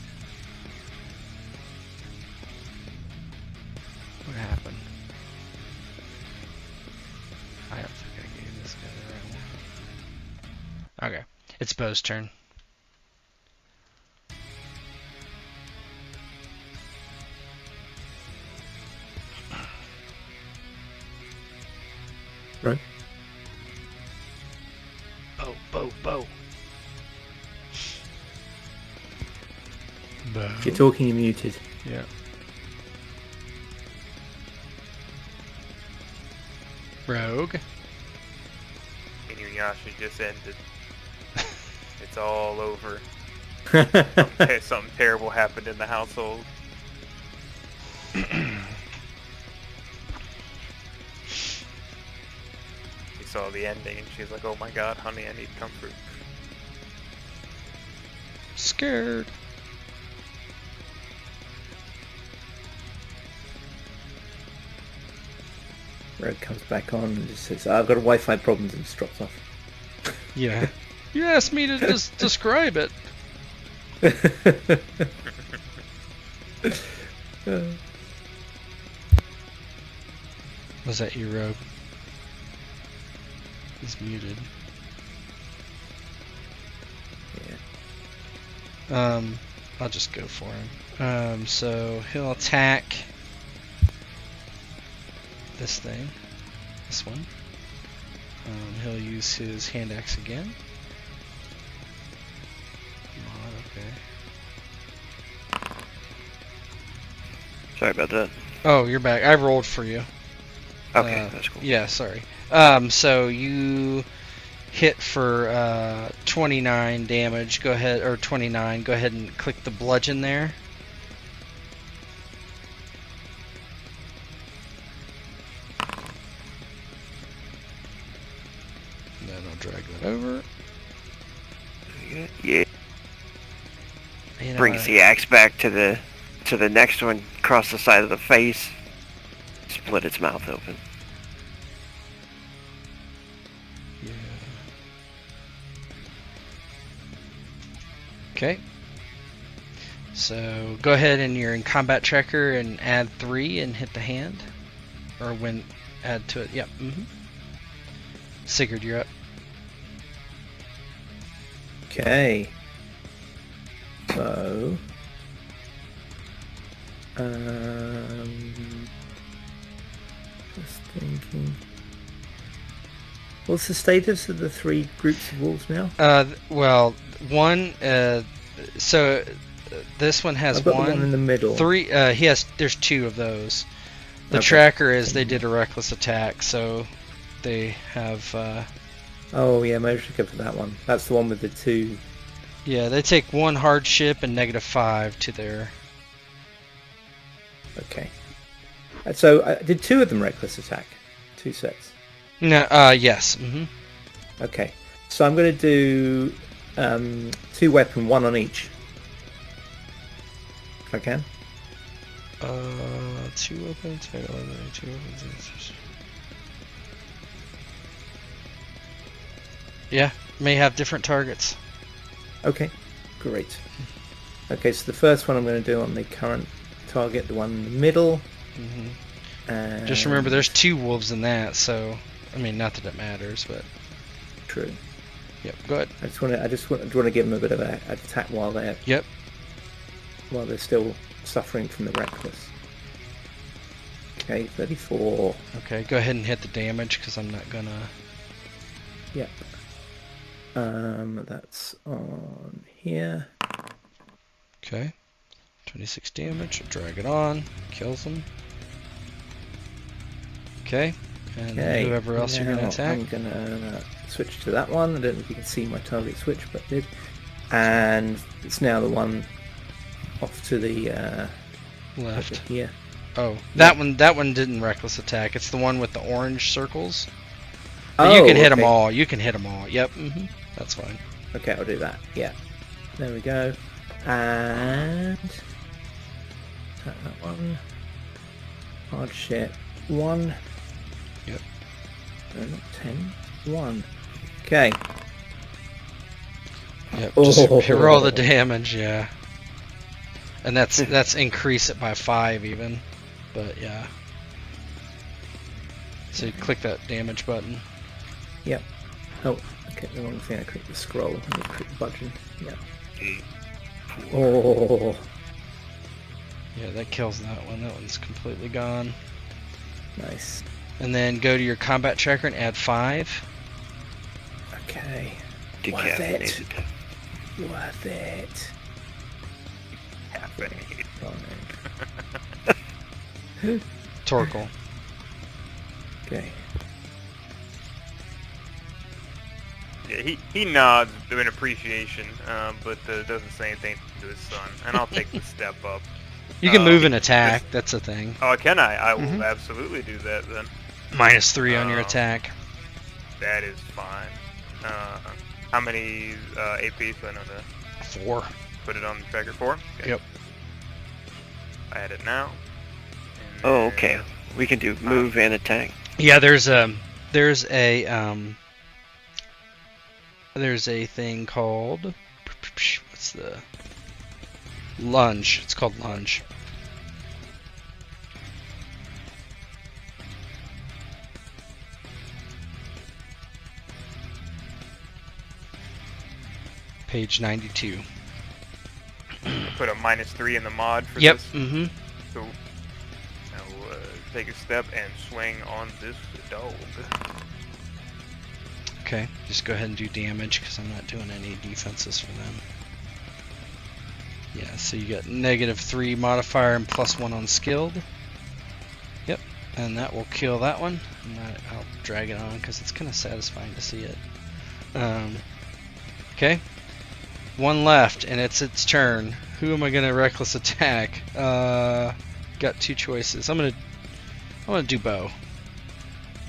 What happened? I don't think I gave this guy the right one. Okay, it's Bo's turn. Right. Bo. If you're talking, you're muted. Yeah. Rogue. Inuyasha just ended. It's all over. Something terrible happened in the household. She saw the ending and she's like, "Oh my god, honey, I need comfort." Scared. Red comes back on and just says, I've got a Wi-Fi problems, and just drops off. Yeah. You asked me to just describe it. Was that you, Rogue? He's muted. Yeah. I'll just go for him. So he'll attack this thing. This one. He'll use his hand axe again. Come on, okay. Sorry about that. Oh, you're back. I rolled for you. Okay, that's cool. Yeah, sorry. So you hit for 29 damage. Go ahead, or 29. Go ahead and click the bludgeon there. And then I'll drag that over. Yeah. You know, Brings the axe back to the next one, across the side of the face. Split its mouth open. Yeah. Okay. So go ahead and you're in combat tracker and add 3 and hit the hand. Or when add to it. Yep. Sigurd, you're up. Okay. So... just thinking... What's the status of the 3 groups of wolves now? Well, one, so this one has I've got one. the one in the middle. 3, there's 2 of those. The Okay. tracker is they did a reckless attack, so they have, Oh yeah, maybe I should go for that one. That's the one with the 2... yeah, they take 1 hardship and -5 to their... Okay. So, did 2 of them reckless attack? 2 sets? No, yes. Okay. So I'm going to do 2 weapon, 1 on each. If I can. 2 weapons, 2 weapons. Yeah, may have different targets. Okay, great. Okay, so the first one I'm going to do on the current target, the one in the middle. And Just remember, there's 2 wolves in that, so I mean, not that it matters, but true. yep. Go ahead. I just want to give them a bit of an attack while they're still suffering from the reckless. Okay, 34. Okay, go ahead and hit the damage because I'm not gonna. Yep. That's on here. Okay. 26 damage. Drag it on. Kills him. Okay. And then whoever else you're gonna now attack. I'm gonna switch to that one. I don't know if you can see my target switch, but I did. And it's now the one off to the Left. over here. Oh, that one didn't reckless attack. It's the one with the orange circles. But you can hit them okay. all. You can hit them all. Yep. That's fine. Okay, I'll do that. Yeah. There we go. And attack that one. Hardship 1. Yep. No, not 10. 1. Okay. Yep. Oh. Just roll the damage. Yeah. And that's increase it by 5 even. But yeah. So you click that damage button. Yep. Oh, okay, the wrong thing. I clicked the scroll. I need to click the button. Yeah. 8, 4. Oh, Yeah, that kills that one. That one's completely gone. nice. And then go to your combat tracker and add 5. Okay. Decaffeinated. Worth it. Caffeinated. Oh, Torkel. okay. Yeah, he nods in appreciation, but doesn't say anything to his son. And I'll take the step up. You can move and attack. That's a thing. Oh, can I? I will Mhm. absolutely do that then. -3 on your attack. That is fine. How many AP? So I know to 4. put it on the tracker 4. Okay. Yep. I add it now. And Oh, then- okay. We can do move and attack. Yeah, there's a thing called what's the lunge? It's called lunge. Page 92. Put a -3 in the mod for Yep. this. Mm-hmm. Cool. Now take a step and swing on this dog. Okay, just go ahead and do damage because I'm not doing any defenses for them. Yeah, so you got -3 modifier and +1 on skilled. Yep, and that will kill that one. And I'll drag it on because it's kind of satisfying to see it. Okay, one left and it's its turn. Who am I gonna reckless attack? Got 2 choices. I'm gonna do bow.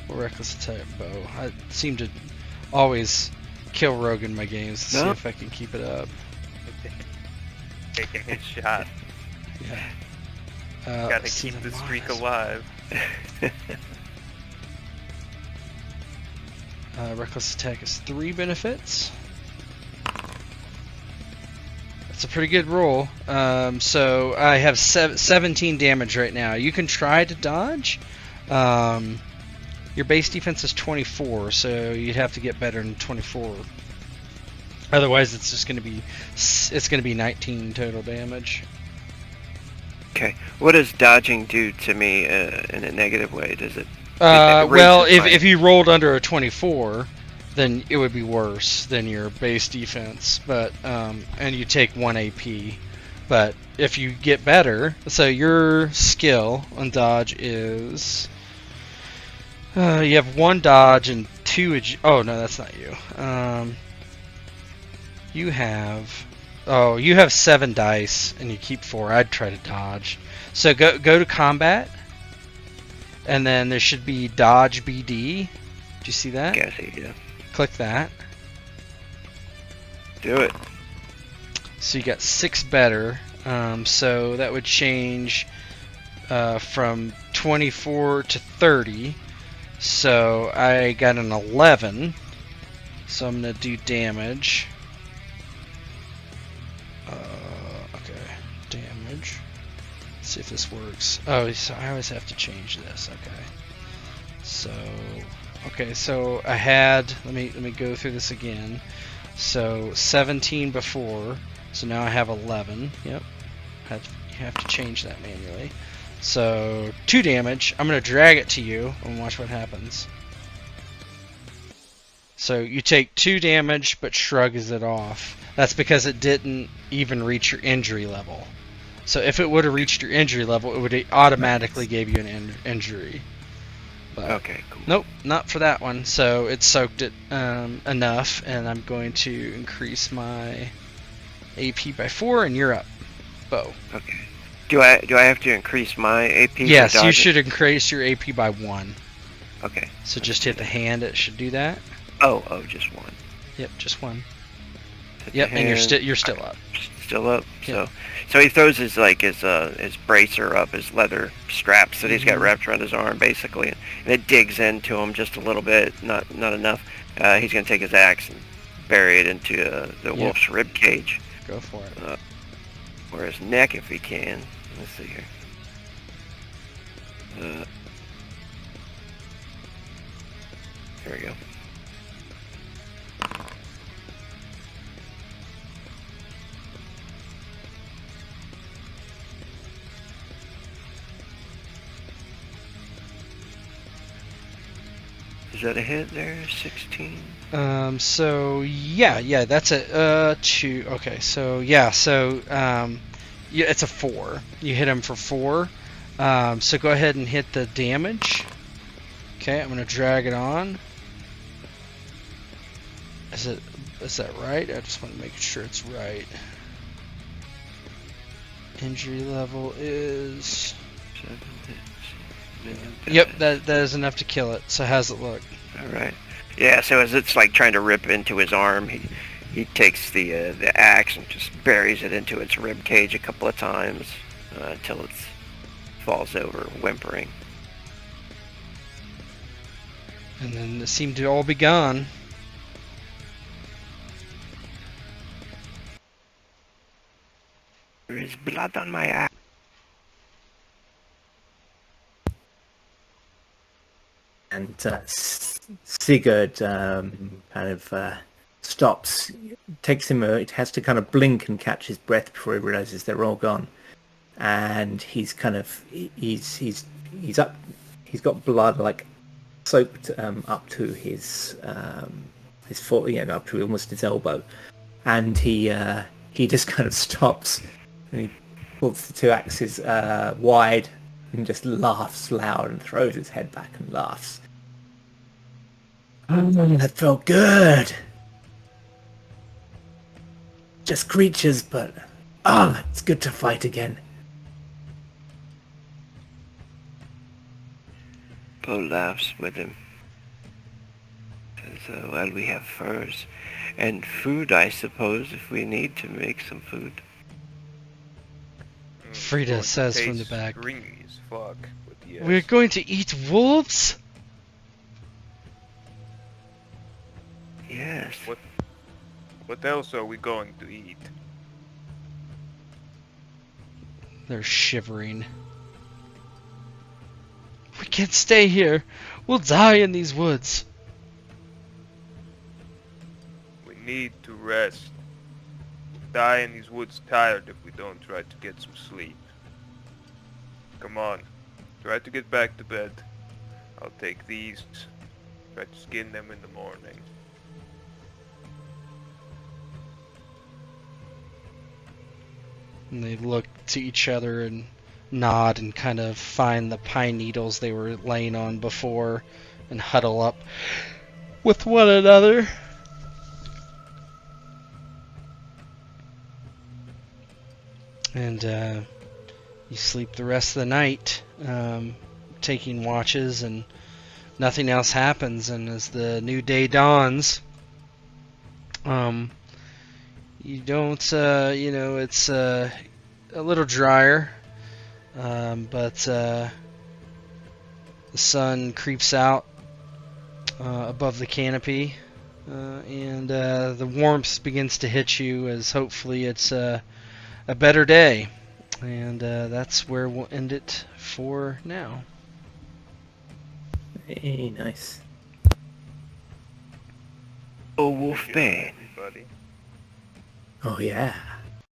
We'll reckless attack bow. I seem to always kill rogue in my games to see if I can keep it up. Taking his shot. Yeah. Gotta let's see keep the mod. streak alive. Reckless attack is 3 benefits. That's a pretty good roll. So I have 17 damage right now. You can try to dodge. Your base defense is 24, so you'd have to get better than 24. Otherwise, it's just going to be 19 total damage. Okay. What does dodging do to me in a negative way? Does it? Well, raises my- if you rolled under a 24, then it would be worse than your base defense. But and you take 1 AP. But if you get better, so your skill on dodge is you have 1 dodge and 2. Oh no, that's not you. You have 7 dice and you keep 4. I'd try to dodge. So go to combat, and then there should be dodge BD. Do you see that? Yeah, I see, yeah. Click that. Do it. So you got 6 better. So that would change from 24 to 30. So I got an 11. So I'm gonna do damage. Okay, damage. Let's see if this works. Oh, so I always have to change this. Okay. So I had. Let me go through this again. So 17 before. So now I have 11. Yep. You have to change that manually. So 2 damage. I'm gonna drag it to you and watch what happens. So you take 2 damage, but shrugs it off. That's because it didn't even reach your injury level. So if it would have reached your injury level, it would automatically give you an injury. But Okay, cool. nope, not for that one. So it soaked it enough, and I'm going to increase my AP by 4, and you're up, Bo. Okay. Do I have to increase my AP? for Yes, you dodging? should increase your AP by 1. Okay. So just hit the hand, it should do that. Oh, just 1. Yep, just 1. Hit Yep, the and hand. you're still up. Still up. Yeah. So he throws his his bracer up, his leather straps that he's got Mhm. wrapped around his arm, basically, and it digs into him just a little bit, not enough. He's gonna take his axe and bury it into the wolf's rib cage, Go for it. or his neck if he can. Let's see here. There we go. Is that a hit there? 16? So yeah, that's a two. Okay, so yeah, yeah, it's a 4. You hit him for 4. So go ahead and hit the damage. Okay, I'm gonna drag it on. Is that right? I just want to make sure it's right. Injury level is. Yep, that is enough to kill it. So how's it look? All right. Yeah. So as it's like trying to rip into his arm, he takes the axe and just buries it into its rib cage a couple of times until it falls over, whimpering. And then it seemed to all be gone. There is blood on my axe. And Sigurd stops, takes him. It has to kind of blink and catch his breath before he realizes they're all gone. And he's up. He's got blood like soaked up to his foot, up to almost his elbow. And he just kind of stops and he pulls the two axes wide and just laughs loud and throws his head back and laughs. That felt good. Just creatures, but it's good to fight again. Bo laughs with him. Says, well, we have furs and food, I suppose, if we need to make some food. Frida says from the Tastes back. Stringy as fuck. But yes. We're going to eat wolves? Yes. What else are we going to eat? They're shivering. We can't stay here. We'll die in these woods. We need to rest. We'll die in these woods tired if we don't try to get some sleep. Come on. Try to get back to bed. I'll take these. Try to skin them in the morning. And they look to each other and nod and kind of find the pine needles they were laying on before and huddle up with one another. And you sleep the rest of the night, taking watches, and nothing else happens. And as the new day dawns, you don't, it's a little drier, but the sun creeps out above the canopy, and the warmth begins to hit you as hopefully it's a better day. And that's where we'll end it for now. Hey, nice. Oh, wolf Good bane. night, everybody. Oh yeah.